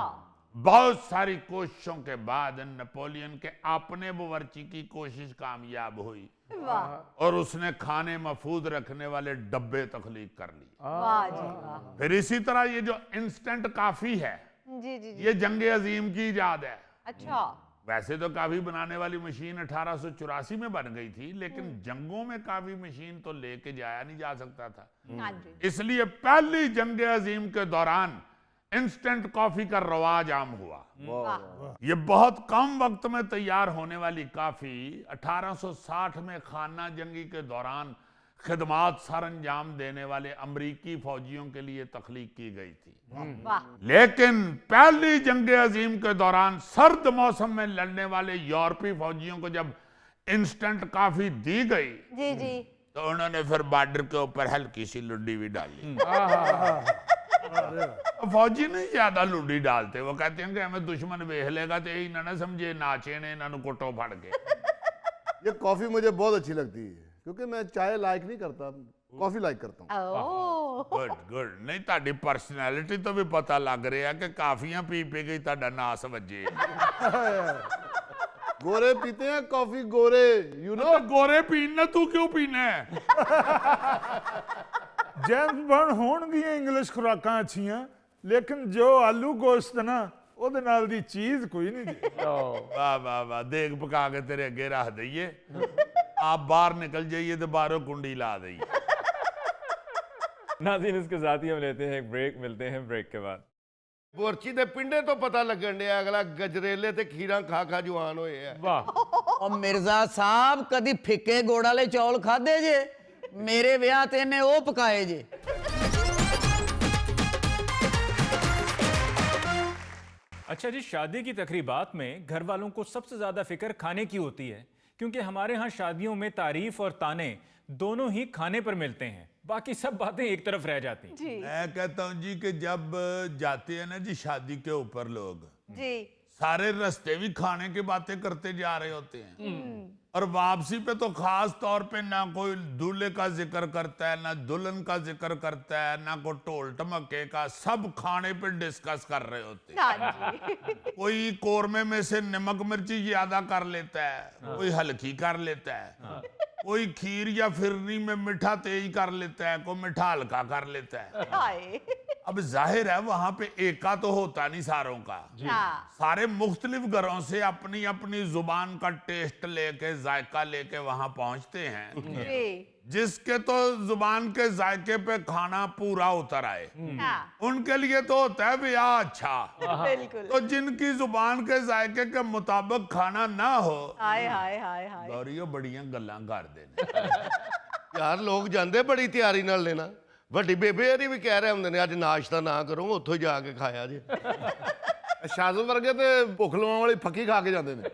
Speaker 2: बहुत सारी कोशिशों के बाद नेपोलियन के अपने बावर्ची की कोशिश कामयाब हुई
Speaker 11: वाह
Speaker 2: और उसने खाने महफूज रखने वाले डब्बे तख्लीक कर ली।
Speaker 11: वाह जी वाह।
Speaker 2: फिर इसी तरह ये जो इंस्टेंट काफी है,
Speaker 11: जी जी जी
Speaker 2: ये जंग अजीम की इजाद है।
Speaker 11: अच्छा
Speaker 2: वैसे तो काफी बनाने वाली मशीन 1884 में बन गई थी, लेकिन जंगों में काफी मशीन तो लेके जाया नहीं जा सकता था।
Speaker 11: हाँ जी
Speaker 2: इसलिए पहली जंग अजीम के दौरान इंस्टेंट कॉफी का रवाज आम हुआ।
Speaker 11: वाह
Speaker 2: ये बहुत कम वक्त में तैयार होने वाली काफी 1860 में खाना जंगी के दौरान खिदमात सर अंजाम देने वाले अमरीकी फौजियों के लिए तख्लीक की गई थी।
Speaker 11: वाह
Speaker 2: लेकिन पहली जंग अजीम के दौरान सर्द मौसम में लड़ने वाले यूरोपीय फौजियों को जब इंस्टेंट कॉफी दी गई
Speaker 11: जी जी
Speaker 2: तो उन्होंने फिर बॉर्डर के ऊपर हल्की सी लुड्डी भी डाली। फौजी नहीं ज्यादा लुड्डी डालते, वो कहते हैं कि हमें दुश्मन वेख लेगा तो यही ना समझे नाचे ने इन्होंने कुटो फड़ के।
Speaker 4: ये कॉफी मुझे बहुत अच्छी लगती है क्योंकि मैं चाय लाइक नहीं करता, कॉफी लाइक करता हूँ।
Speaker 11: ओह
Speaker 2: गुड गुड, नहीं ताड़ी पर्सनैलिटी तो भी पता लग रहा है कि काफियां पी पी गई ताड़ा नास वजे।
Speaker 4: गोरे पीते हैं कॉफी, गोरे यू नो।
Speaker 2: तो गोरे पीना, तू क्यों पीना है?
Speaker 3: जेम्स बॉन्ड होणगियां इंग्लिश खुराकां अच्छियां, लेकिन जो आलू गोश्त ना ਉਹਦੇ ਨਾਲ ਦੀ ਚੀਜ਼ ਕੋਈ नहीं जी।
Speaker 2: वाह वाह वाह, देख पका के तेरे अगे रख दईए, आप बाहर निकल जाइए तो बाहरों कुंडी ला दईए।
Speaker 1: नाज़रीन इसके साथ ही हम लेते हैं एक ब्रेक, मिलते हैं ब्रेक के बाद।
Speaker 9: बोरची दे पिंडे तो पता लगन दिया अगला गजरेले ते खीरा खा खा जवान होए है।
Speaker 8: ਉਹ ਮਿਰਜ਼ਾ ਸਾਹਿਬ ਕਦੀ ਫਿੱਕੇ ਗੋੜ ਵਾਲੇ ਚੌਲ ਖਾਦੇ ਜੇ? ਮੇਰੇ ਵਿਆਹ ਤੇ ਇਹਨੇ ਉਹ ਪਕਾਏ ਜੇ।
Speaker 1: अच्छा जी, शादी की तकरीबात में घर वालों को सबसे ज़्यादा फिक्र खाने की होती है, क्योंकि हमारे यहाँ शादियों में तारीफ और ताने दोनों ही खाने पर मिलते हैं, बाकी सब बातें एक तरफ रह जाती हैं।
Speaker 2: मैं कहता हूँ जी कि जब जाते हैं ना जी शादी के ऊपर लोग,
Speaker 11: जी
Speaker 2: सारे रास्ते भी खाने की बातें करते जा रहे होते हैं और वापसी पे तो खास तौर पे ना कोई दूल्हे का जिक्र करता है, ना दुल्हन का जिक्र करता है, ना कोई ढोल ढमक्के का, सब खाने पे डिस्कस कर रहे होते हैं।
Speaker 11: हाँ जी
Speaker 2: कोई कोरमे में से नमक मिर्ची ज्यादा कर लेता है, कोई हल्की कर लेता है। कोई खीर या फिरनी में मीठा तेज कर लेता है, कोई मीठा हल्का कर लेता है।
Speaker 11: हाय
Speaker 2: अब जाहिर है वहां पे एका तो होता नहीं सारों का,
Speaker 11: हाँ
Speaker 2: सारे मुख्तलिफ घरों से अपनी अपनी जुबान का टेस्ट लेके जायका लेके वहां पहुंचते हैं,
Speaker 11: जी
Speaker 2: जिसके तो जुबान के जायके पे खाना पूरा उतर आए
Speaker 11: हाँ
Speaker 2: उनके लिए तो होता है भैया अच्छा।
Speaker 11: बिल्कुल
Speaker 2: तो जिनकी जुबान के जायके के मुताबिक खाना ना हो,
Speaker 11: हाय हाय हाय हाय
Speaker 2: गौरीओ बड़ियां गल्लां कर देने।
Speaker 9: ਯਾਰ ਲੋਕ ਜਾਂਦੇ ਬੜੀ ਤਿਆਰੀ ਨਾਲ ਲੈਣਾ। ਵੱਡੀ ਬੇਬੇ ਇਹਦੀ ਵੀ ਕਹਿ ਰਹੇ ਹੁੰਦੇ ਨੇ ਅੱਜ ਨਾਸ਼ਤਾ ਨਾ ਕਰੋ, ਉੱਥੋਂ ਹੀ ਜਾ ਕੇ ਖਾਇਆ ਜੇ।
Speaker 4: शाजम वर्गे तो भुख लवाने वाली फकी खा के जाते हैं।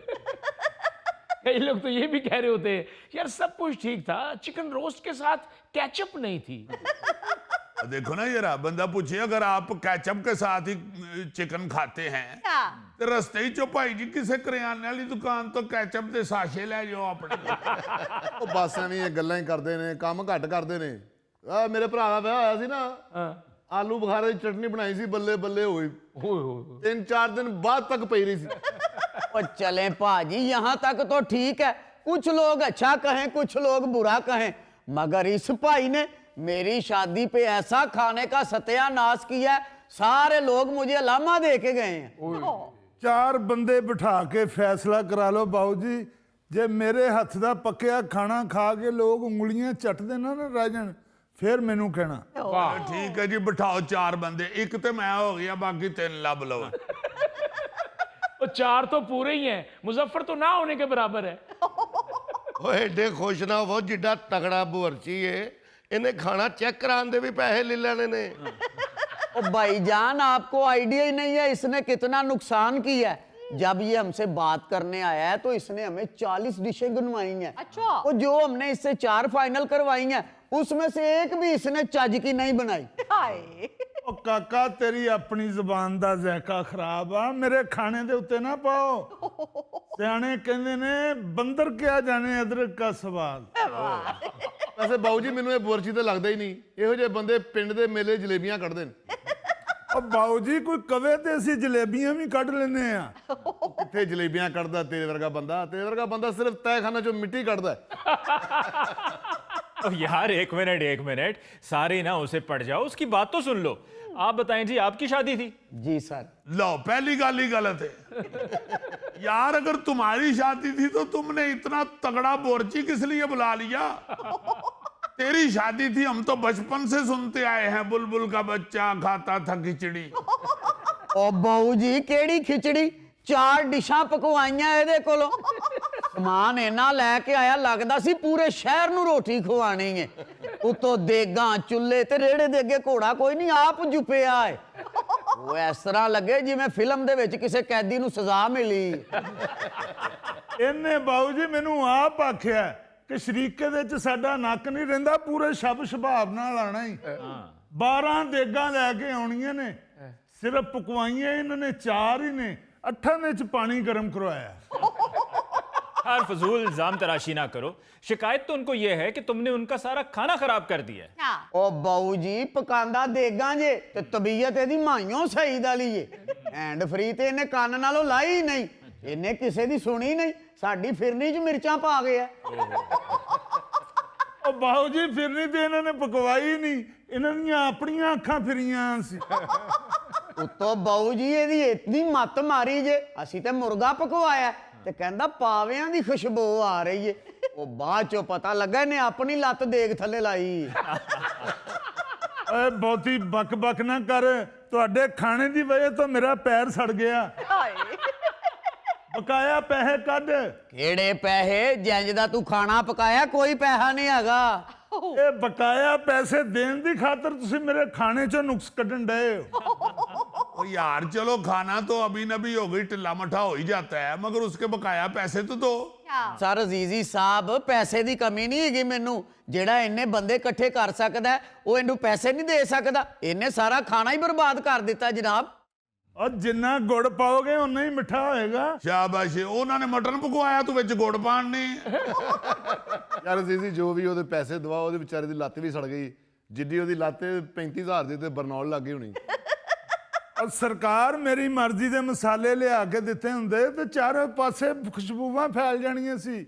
Speaker 10: कई लोग तो ये भी कह रहे होते हैं यार सब कुछ ठीक था, चिकन रोस्ट के साथ केचप नहीं थी।
Speaker 2: देखो ना जरा, बंदा पूछे अगर आप केचप के साथ ही चिकन खाते हैं
Speaker 11: हाँ
Speaker 2: ਤੇ ਰਸਤੇ ਹੀ ਚੋਂ ਭਾਈ ਜੀ ਕਿਸੇ ਕਰਿਆਨੇ ਵਾਲੀ ਦੁਕਾਨ ਤੋਂ ਕੈਚਅਪ ਦੇ ਸਾਸ਼ੇ ਲੈ ਜਾਓ ਆਪਣੇ।
Speaker 4: ਉਹ ਬਸ ਐਵੇਂ ਇਹ ਗੱਲਾਂ ਹੀ ਕਰਦੇ ਨੇ, ਕੰਮ ਘੱਟ ਕਰਦੇ ਨੇ। ਆ ਮੇਰੇ ਭਰਾ ਦਾ ਵਿਆਹ ਹੋਇਆ ਸੀ ਨਾ, ਆਲੂ ਬੁਖਾਰੇ ਦੀ ਚਟਨੀ ਬਣਾਈ ਸੀ, ਬੱਲੇ ਬੱਲੇ ਹੋਈ। 3-4 दिन बाद तक पई रही सी।
Speaker 8: और चलें पाजी, यहाँ तक तो ठीक है, कुछ लोग अच्छा कहें कुछ लोग बुरा कहें, मगर इस भाई ने मेरी शादी पे ऐसा खाने का सत्यानाश किया, सारे लोग मुझे लामा दे के गए हैं।
Speaker 3: 4 ਬੰਦੇ ਬਿਠਾ ਕੇ ਫੈਸਲਾ ਕਰਾ ਲਓ ਬਾਊ ਜੀ, ਜੇ ਮੇਰੇ ਹੱਥ ਦਾ ਪੱਕਿਆ ਖਾਣਾ ਖਾ ਕੇ ਲੋਕ ਉਂਗਲੀਆਂ ਚੱਟਦੇ ਨਾ ਰਾਜਨ, ਫਿਰ ਮੈਨੂੰ ਕਹਿਣਾ।
Speaker 2: ਠੀਕ ਹੈ ਜੀ, ਬਿਠਾਓ 4 ਬੰਦੇ, ਇੱਕ ਤੇ ਮੈਂ ਹੋ ਗਿਆ, ਬਾਕੀ 3 ਲੱਭ ਲਓ।
Speaker 10: वो 4 तो पूरे ही हैं, मुजफ्फर तो ना होने के बराबर है।
Speaker 9: ਓਏ ਏਡੇ ਖੁਸ਼ ਨਾ ਹੋ, ਜਿੱਡਾ ਤਗੜਾ ਬੁਰਚੀ ਏ, ਇਹਨੇ ਖਾਣਾ ਚੈੱਕ ਕਰਾਉਣ ਦੇ ਵੀ ਪੈਸੇ ਲੈ ਲੈਣੇ ਨੇ।
Speaker 8: ओ भाईजान, आपको आइडिया ही नहीं है इसने कितना नुकसान किया है। जब ये हमसे बात करने आया है तो इसने हमें 40 डिशें गिनवाई हैं।
Speaker 11: अच्छा
Speaker 8: और जो हमने इससे 4 फाइनल करवाई हैं, उसमें से एक भी इसने चज की नहीं बनाई।
Speaker 11: हाय
Speaker 3: ਉਹ ਕਾਕਾ ਤੇਰੀ ਆਪਣੀ ਜ਼ੁਬਾਨ ਦਾ ਜ਼ਾਇਕਾ ਖਰਾਬ ਆ, ਮੇਰੇ ਖਾਣੇ ਦੇ ਉੱਤੇ ਨਾ ਪਾਓ। ਸਿਆਣੇ ਕਹਿੰਦੇ ਨੇ ਬੰਦਰ ਕਿਆ ਜਾਣੇ ਅਦਰਕ ਦਾ ਸਵਾਦ।
Speaker 4: ਵੈਸੇ ਬਾਊ ਜੀ ਮੈਨੂੰ ਇਹ ਬੁਰਜੀ ਤਾਂ ਲੱਗਦਾ ਹੀ ਨਹੀਂ, ਇਹੋ ਜਿਹੇ ਬੰਦੇ ਪਿੰਡ ਦੇ ਮੇਲੇ ਜਲੇਬੀਆਂ ਕੱਢਦੇ ਨੇ।
Speaker 3: ਉਹ ਬਾਊ ਜੀ ਕੋਈ ਕਵੇ ਤੇ ਅਸੀਂ ਜਲੇਬੀਆਂ ਵੀ ਕੱਢ ਲੈਨੇ ਆ।
Speaker 4: ਕਿੱਥੇ ਜਲੇਬੀਆਂ ਕੱਢਦਾ ਤੇਰੇ ਵਰਗਾ ਬੰਦਾ? ਤੇਰੇ ਵਰਗਾ ਬੰਦਾ ਸਿਰਫ ਤਹਿਖਾਨਾ ਚੋਂ ਮਿੱਟੀ ਕੱਢਦਾ ਹੈ।
Speaker 1: यार एक मिनट सारे ना उसे पड़ जाओ, उसकी बात तो सुन लो। आप बताएं जी, आपकी शादी थी?
Speaker 8: जी सर।
Speaker 2: लो पहली गाल ही गलत है यार, अगर तुम्हारी शादी थी तो तुमने इतना तगड़ा बोरची किस लिए बुला लिया? तेरी शादी थी, हम तो बचपन से सुनते आए हैं, बुलबुल का बच्चा खाता था खिचड़ी।
Speaker 8: ओ बहू जी केड़ी खिचड़ी, 4 डिशां पकवाइयां ਇਹਦੇ ਕੋਲੋਂ। ਸਮਾਨ ਇਹਨਾਂ ਲੈ ਕੇ ਆਇਆ, ਲੱਗਦਾ ਸੀ ਪੂਰੇ ਸ਼ਹਿਰ ਨੂੰ ਰੋਟੀ ਖਵਾਣੀ ਹੈ। ਉਤੋਂ ਦੇਗਾਂ ਚੁੱਲ੍ਹੇ ਤੇ ਰੇੜੇ ਦੇ ਅੱਗੇ ਘੋੜਾ ਕੋਈ ਨਹੀਂ, ਆਪ ਜੁਪਿਆ ਹੈ। ਉਹ ਇਸ ਤਰ੍ਹਾਂ ਲੱਗੇ ਜਿਵੇਂ ਫਿਲਮ ਦੇ ਵਿੱਚ ਕਿਸੇ ਕੈਦੀ ਨੂੰ ਸਜ਼ਾ ਮਿਲੀ।
Speaker 3: ਇਹਨੇ ਬਾਊ ਜੀ ਮੈਨੂੰ ਆਪ ਆਖਿਆ ਕਿ ਸ਼ਰੀਕੇ ਦੇ ਵਿੱਚ ਸਾਡਾ ਨੱਕ ਨਹੀਂ ਰਹਿੰਦਾ, ਪੂਰੇ ਸ਼ਬ ਸ਼ਬਾਬ ਨਾਲ ਆਣਾ ਹੀ। 12 ਦੇਗਾਂ ਲੈ ਕੇ ਆਉਣੀਆਂ ਨੇ, ਸਿਰਫ ਪਕਵਾਈਆਂ ਇਹਨਾਂ ਨੇ 4 ਹੀ ਨੇ, 8 ਦੇ ਚ ਪਾਣੀ ਗਰਮ ਕਰਵਾਇਆ।
Speaker 1: यार फजूल इल्जाम तराशी ना करो, शिकायत तो उनको ये है कि तुमने उनका सारा खाना खराब कर दिया है।
Speaker 11: हाँ
Speaker 8: ਉਹ ਬਾਊ ਜੀ ਪਕਾਂਦਾ ਦੇਗਾਂ ਜੇ ਤੇ ਤਬੀਅਤ ਇਹਦੀ ਮਾਈਓ ਸਹੀ ਵਾਲੀ ਏ। ਹੈਂਡ ਫਰੀ ਤੇ ਇਹਨੇ ਕੰਨ ਨਾਲੋਂ ਲਾਈ ਨਹੀਂ, ਇਹਨੇ ਕਿਸੇ ਦੀ ਸੁਣੀ ਨਹੀਂ, ਸਾਡੀ ਫਿਰਨੀ 'ਚ ਮਿਰਚਾਂ ਪਾ ਗਿਆ।
Speaker 3: ਉਹ ਬਾਊ ਜੀ ਫਿਰਨੀ ਤੇ ਇਹਨਾਂ ਨੇ ਪਕਵਾਈ ਨਹੀਂ, ਇਹਨਾਂ ਦੀਆਂ ਆਪਣੀਆਂ ਅੱਖਾਂ ਫਿਰੀਆਂ ਸੀ।
Speaker 8: ਉੱਤੋਂ ਬਾਊ ਜੀ ਇਹਦੀ ਇਤਨੀ ਮੱਤ ਮਾਰੀ ਜੇ, ਅਸੀਂ ਤੇ ਮੁਰਗਾ ਪਕਵਾਇਆ ਤੇ ਕਹਿੰਦਾ ਪਾਵਿਆਂ ਦੀ ਖੁਸ਼ਬੂ ਆ ਰਹੀ ਏ। ਉਹ ਬਾਅਦ ਚੋਂ ਪਤਾ ਲੱਗਾ ਇਹਨੇ ਆਪਣੀ ਲੱਤ ਦੇਗ ਥੱਲੇ ਲਾਈ।
Speaker 3: ਓਏ ਬਹੁਤੀ ਬਕ ਨਾ ਕਰ, ਤੁਹਾਡੇ ਖਾਣੇ ਦੀ ਵਜ੍ਹਾ ਤੋਂ ਮੇਰਾ ਪੈਰ ਸੜ ਗਿਆ।
Speaker 11: ਹਾਏ
Speaker 3: ਬਕਾਇਆ ਪੈਸੇ ਕੱਢ।
Speaker 8: ਕਿਹੜੇ ਪੈਸੇ? ਜੰਜ ਦਾ ਤੂੰ ਖਾਣਾ ਪਕਾਇਆ, ਕੋਈ ਪੈਸਾ ਨਹੀਂ ਹੈਗਾ।
Speaker 3: ਇਹ ਬਕਾਇਆ ਪੈਸੇ ਦੇਣ ਦੀ ਖਾਤਰ ਤੁਸੀਂ ਮੇਰੇ ਖਾਣੇ ਚੋਂ ਨੁਕਸ ਕੱਢਣ ਡਏ ਹੋ।
Speaker 2: ओ यार चलो, खाना तो अभी नबी हो गई, टिल्ला मठा हो ही जाता है, मगर उसके बकाया पैसे तो दो।
Speaker 8: ਸਰ ਅਜ਼ੀਜ਼ੀ ਸਾਹਿਬ, ਪੈਸੇ ਦੀ ਕਮੀ ਨਹੀਂ ਹੈਗੀ ਮੈਨੂੰ। ਜਿਹੜਾ ਇੰਨੇ ਬੰਦੇ ਇਕੱਠੇ ਕਰ ਸਕਦਾ ਹੈ, ਉਹ ਇਹਨੂੰ ਪੈਸੇ ਨਹੀਂ ਦੇ ਸਕਦਾ। ਇਹਨੇ ਸਾਰਾ ਖਾਣਾ ਹੀ ਬਰਬਾਦ ਕਰ ਦਿੱਤਾ ਜਨਾਬ।
Speaker 3: ਔਰ ਜਿੰਨਾ ਗੁੜ ਪਾਓਗੇ ਉਨਾ ਹੀ ਮਿੱਠਾ ਹੋਏਗਾ।
Speaker 2: शाबाश, उन्होंने मटन पकवाया तू विच गुड़ पाने।
Speaker 4: ਯਾਰ ਅਜ਼ੀਜ਼ੀ ਜੋ ਵੀ ਉਹਦੇ ਪੈਸੇ ਦਵਾ, ਉਹਦੇ ਵਿਚਾਰੇ ਦੀ ਲੱਤ ਵੀ ਸੜ ਗਈ, ਜਿੱਡੀ ਉਹਦੀ ਲੱਤ 35,000 ਦੀ ਤੇ ਬਰਨੌਲ ਲੱਗ ਗਈ ਹੋਣੀ।
Speaker 3: ਔਰ ਸਰਕਾਰ ਮੇਰੀ ਮਰਜ਼ੀ ਦੇ ਮਸਾਲੇ ਲਿਆ ਕੇ ਦਿੱਤੇ ਹੁੰਦੇ ਤੇ ਚਾਰੇ ਪਾਸੇ ਖੁਸ਼ਬੂਆਂ ਫੈਲ ਜਾਣੀਆਂ ਸੀ।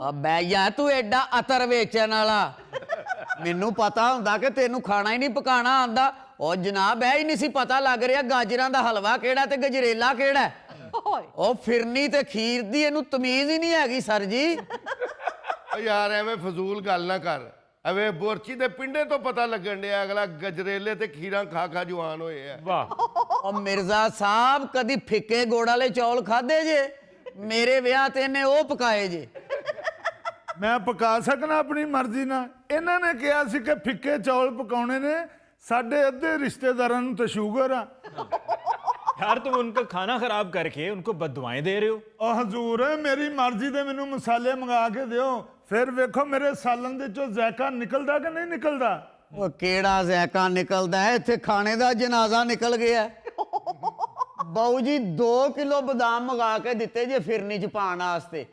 Speaker 8: ਅਬੇ ਯਾ ਤੂੰ ਐਡਾ ਅਤਰ ਵੇਚਣ ਵਾਲਾ, ਮੈਨੂੰ ਪਤਾ ਹੁੰਦਾ ਕਿ ਤੈਨੂੰ ਖਾਣਾ ਹੀ ਨਹੀਂ ਪਕਾਣਾ ਆਂਦਾ। ਉਹ ਜਨਾਬ ਐ ਹੀ ਨਹੀਂ ਸੀ ਪਤਾ ਲੱਗ ਰਿਹਾ ਗਾਜਰਾਂ ਦਾ ਹਲਵਾ ਕਿਹੜਾ ਤੇ ਗਜਰੇਲਾ ਕਿਹੜਾ। ਉਹ ਫਿਰਨੀ ਤੇ ਖੀਰ ਦੀ ਇਹਨੂੰ ਤਮੀਜ਼ ਹੀ ਨਹੀਂ ਹੈਗੀ ਸਰ ਜੀ।
Speaker 9: ਓ ਯਾਰ ਐਵੇਂ ਫਜ਼ੂਲ ਗੱਲ ਨਾ ਕਰ, ਐਵੇਂ ਬੋਰਚੀ ਦੇ ਪਿੰਡੇ ਤੋਂ ਪਤਾ ਲੱਗਣ ਡਿਆ ਅਗਲਾ ਗਜਰੇਲੇ ਤੇ ਖੀਰਾਂ ਖਾ ਖਾ ਜਵਾਨ ਹੋਏ ਆ।
Speaker 10: वाह
Speaker 8: ਉਹ ਮਿਰਜ਼ਾ ਸਾਹਿਬ ਕਦੀ ਫਿੱਕੇ ਗੋੜ ਵਾਲੇ ਚੌਲ ਖਾਦੇ ਜੇ? ਮੇਰੇ ਵਿਆਹ ਤੇ ਇਹਨੇ ਉਹ ਪਕਾਏ ਜੇ।
Speaker 3: ਮੈਂ ਪਕਾ ਸਕਣਾ ਆਪਣੀ ਮਰਜ਼ੀ ਨਾਲ? ਇਹਨਾਂ ਨੇ ਕਿਹਾ ਸੀ ਕਿ ਫਿੱਕੇ ਚੌਲ ਪਕਾਉਣੇ ਨੇ, ਸਾਡੇ ਅੱਧੇ ਰਿਸ਼ਤੇਦਾਰਾਂ ਨੂੰ ਤਾਂ ਸ਼ੂਗਰ ਆ।
Speaker 1: यार तुम उनका खाना खराब करके उनको बददुआएं दे रहे हो।
Speaker 3: ਉਹ ਹਜ਼ੂਰ ਮੇਰੀ ਮਰਜ਼ੀ ਦੇ ਮੈਨੂੰ ਮਸਾਲੇ ਮੰਗਾ ਕੇ ਦਿਓ, ਫਿਰ ਵੇਖੋ ਮੇਰੇ ਸਾਲਨ ਦੇ ਚੋਂ ਜ਼ਾਇਕਾ ਨਿਕਲਦਾ ਕਿ ਨਹੀਂ ਨਿਕਲਦਾ।
Speaker 8: ਉਹ ਕਿਹੜਾ ਜ਼ਾਇਕਾ ਨਿਕਲਦਾ ਹੈ, ਇੱਥੇ ਖਾਣੇ ਦਾ ਜਨਾਜ਼ਾ ਨਿਕਲ ਗਿਆ। ਬਾਊ ਜੀ 2 ਕਿਲੋ ਬਦਾਮ ਮੰਗਾ ਕੇ ਦਿੱਤੇ ਜੇ ਫਿਰਨੀ ਚ ਪਾਣ ਵਾਸਤੇ।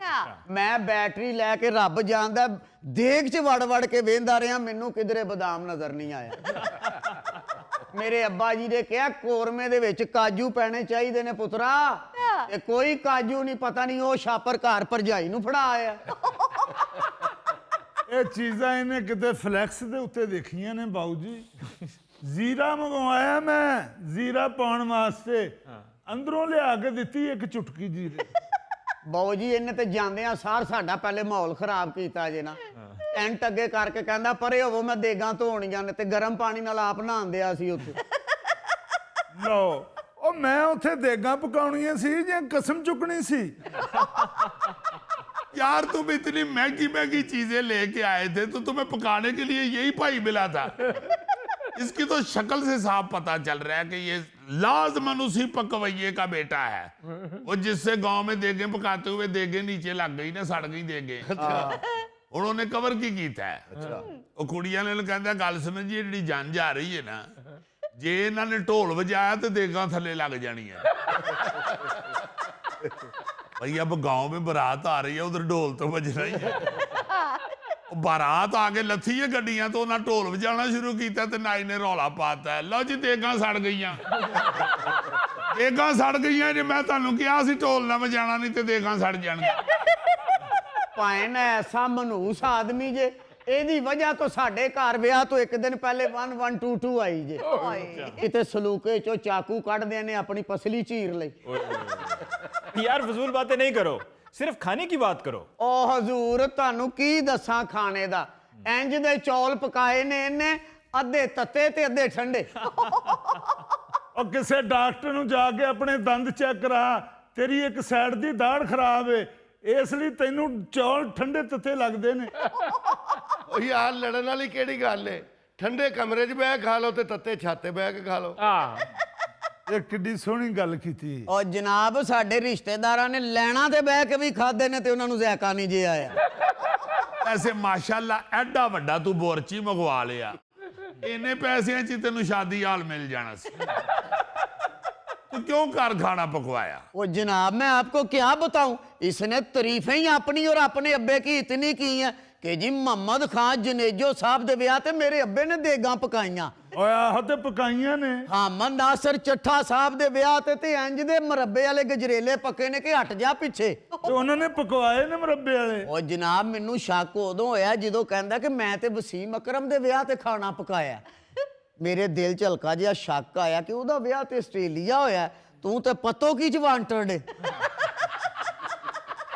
Speaker 8: ਮੈਂ ਬੈਟਰੀ ਲੈ ਕੇ ਰੱਬ ਜਾਣਦਾ ਦੇਗ ਚ ਵੜ ਵੜ ਕੇ ਵੇਂਦਾ ਰਿਹਾ, ਮੈਨੂੰ ਕਿਧਰੇ ਬਦਾਮ ਨਜ਼ਰ ਨਹੀਂ ਆਇਆ। ਮੇਰੇ ਅੱਬਾ ਜੀ ਨੇ ਕਿਹਾ ਕੋਰਮੇ ਦੇ ਵਿੱਚ ਕਾਜੂ ਪੈਣੇ ਚਾਹੀਦੇ ਨੇ ਪੁੱਤਰਾ, ਤੇ ਕੋਈ ਕਾਜੂ ਨਹੀਂ, ਪਤਾ ਨਹੀਂ ਉਹ ਛਾਪਰ ਘਰ ਭਰਜਾਈ ਨੂੰ ਫੜਾ ਆਇਆ।
Speaker 3: ਇਹ ਚੀਜ਼ਾਂ ਇਹਨੇ ਕਿਤੇ ਫਲੈਕਸ ਦੇ ਉੱਤੇ ਦੇਖੀਆਂ ਨੇ ਬਾਊ ਜੀ। ਜ਼ੀਰਾ ਮੰਗਵਾਇਆ ਮੈਂ, ਜ਼ੀਰਾ ਪਾਉਣ ਵਾਸਤੇ, ਅੰਦਰੋਂ ਲਿਆ ਕੇ ਦਿੱਤੀ ਇੱਕ ਚੁਟਕੀ ਜੀਰੇ।
Speaker 8: ਬਾਊ ਜੀ ਇਹਨੇ ਤੇ ਜਾਂਦਿਆਂ ਸਾਰ ਸਾਡਾ ਪਹਿਲੇ ਮਾਹੌਲ ਖਰਾਬ ਕੀਤਾ ਜੇ ਨਾ। ਟੈਂਟ ਅੱਗੇ ਕਰਕੇ ਕਹਿੰਦਾ ਪਰੇ ਹੋਵੋ ਮੈਂ ਦੇਗਾਂ ਧੋਣੀਆਂ ਨੇ, ਤੇ ਗਰਮ ਪਾਣੀ ਨਾਲ ਆਪ ਨਹਾਉਂਦਿਆ ਸੀ ਉੱਥੇ।
Speaker 3: ਲਓ, ਉਹ ਮੈਂ ਉੱਥੇ ਦੇਗਾਂ ਪਕਾਉਣੀਆਂ ਸੀ ਜਾਂ ਕਸਮ ਚੁੱਕਣੀ ਸੀ?
Speaker 2: यार तुम इतनी महंगी महंगी चीजें लेके आए थे तो तुम्हें पकाने के लिए यही भाई मिला था। इसकी तो शक्ल से साफ पता चल रहा है कि ये लाजमन उसी पकवैये का बेटा है, वो जिससे गांव में देगे पकाते हुए देगे नीचे लग गई ना, सड़ गई देगे। उन्होंने कवर की कीता है। वो कुड़ियां ने कहता गल समझ जी जान जा रही है ना, जे इन्होंने ढोल बजाया तो देगा थले लग जानी है। भाई अब गांव में बारात आ रही है, उधर ढोल तो बजना ही है। बारात आके लथी है गड्डियां तो उन्हें ढोल बजाना शुरू किया तो नाई ने रौला पाता है, लो जी देगा सड़ गई, देगा सड़ गई जी, मैं तुहानू कहा सी ढोल ना बजाना नहीं तो देगा सड़ जाणगियां।
Speaker 8: ਭਾਣ ਐਸਾ ਮਨਹੂਸ ਆਦਮੀ ਜੇ, ਇਹਦੀ ਵਜ੍ਹਾ ਤੋਂ ਸਾਡੇ ਘਰ ਵਿਆਹ ਤੋਂ ਇੱਕ ਦਿਨ ਪਹਿਲੇ 1122 ਆਈ ਜੇ। ਕਿਤੇ ਸਲੂਕੇ ਚੋਂ ਚਾਕੂ ਕੱਢਦੇ ਨੇ ਆਪਣੀ ਪਸਲੀ ਚੀਰ ਲਈ।
Speaker 1: यार फजूल बातें नहीं करो, सिर्फ खाने की बात करो।
Speaker 8: ਉਹ ਹਜ਼ੂਰ ਤੁਹਾਨੂੰ ਕੀ ਦੱਸਾਂ ਖਾਣੇ ਦਾ, ਇੰਜ ਦੇ ਚੌਲ ਪਕਾਏ ਨੇ ਇਹਨੇ, ਅੱਧੇ ਤੱਤੇ ਤੇ ਅੱਧੇ ਠੰਡੇ।
Speaker 3: ਉਹ ਕਿਸੇ ਡਾਕਟਰ ਨੂੰ ਜਾ ਕੇ ਆਪਣੇ ਦੰਦ ਚੈੱਕ ਕਰਾ, ਤੇਰੀ ਇੱਕ ਸਾਈਡ ਦੀ ਦਾੜ ਖਰਾਬ ਏ, ਇਸ ਲਈ ਤੈਨੂੰ ਚੌਲ ਠੰਡੇ ਤੱਤੇ ਲੱਗਦੇ ਨੇ।
Speaker 9: ਓ ਯਾਰ ਲੜਨ ਵਾਲੀ ਕਿਹੜੀ ਗੱਲ ਏ, ਠੰਡੇ ਕਮਰੇ 'ਚ ਬਹਿ ਖਾ ਲਓ ਤੇ ਤੱਤੇ ਛਾਤੇ ਬਹਿ ਕੇ ਖਾ ਲਓ।
Speaker 3: ਇਹ ਕਿੱਡੀ ਸੋਹਣੀ ਗੱਲ ਕੀਤੀ।
Speaker 8: ਉਹ ਜਨਾਬ ਸਾਡੇ ਰਿਸ਼ਤੇਦਾਰਾਂ ਨੇ ਲੈਣਾ ਤੇ ਬਹਿ ਕੇ ਵੀ ਖਾਦੇ ਨੇ ਤੇ ਉਹਨਾਂ ਨੂੰ ਜ਼ਾਇਕਾ ਨਹੀਂ ਜੇ ਆਇਆ।
Speaker 2: ऐसे माशाल्लाह एडा वड्डा तू बोरची मंगवा लिया, इन्ने पैसे च तेनू शादी हाल मिल जाना सी। तू क्यों घर खाना पकवाया?
Speaker 8: वो जनाब मैं आपको क्या बताऊं, इसने तारीफें ही अपनी और अपने अब्बे की इतनी की हैं कि जी मोहम्मद खान जनेजो साहब दे विआह ते मेरे अब्बे ने देगां पकाइयां।
Speaker 3: ਓਏ ਆਹੋ ਤੇ ਪਕਾਈਆਂ ਨੇ।
Speaker 8: हामद नासर ਚੱਠਾ ਸਾਹਿਬ ਦੇ ਵਿਆਹ ਤੇ ਇੰਜ ਦੇ ਮਰੱਬੇ ਵਾਲੇ ਗਜਰੇਲੇ ਪੱਕੇ ਨੇ ਕਿ ਹਟ ਜਾ ਪਿੱਛੇ।
Speaker 3: ਤੇ ਉਹਨਾਂ ਨੇ ਪਕਵਾਏ ਨੇ ਮੁਰੱਬੇ ਵਾਲੇ।
Speaker 8: ਉਹ ਜਨਾਬ ਮੈਨੂੰ ਸ਼ੱਕ ਉਦੋਂ ਹੋਇਆ ਜਦੋਂ ਕਹਿੰਦਾ ਕਿ ਮੈਂ ਤੇ ਵਸੀਮ ਅਕਰਮ ਦੇ ਵਿਆਹ ਤੇ ਖਾਣਾ ਪਕਾਇਆ। ਮੇਰੇ ਦਿਲ 'ਚ ਹਲਕਾ ਜਿਹਾ ਸ਼ੱਕ ਆਇਆ ਕਿ ਉਹਦਾ ਵਿਆਹ ਤੇ ਆਸਟ੍ਰੇਲੀਆ ਹੋਇਆ, ਤੂੰ ਤੇ ਪਤੋ ਕੀ ਚ ਵਾਂਟਡ ਏ।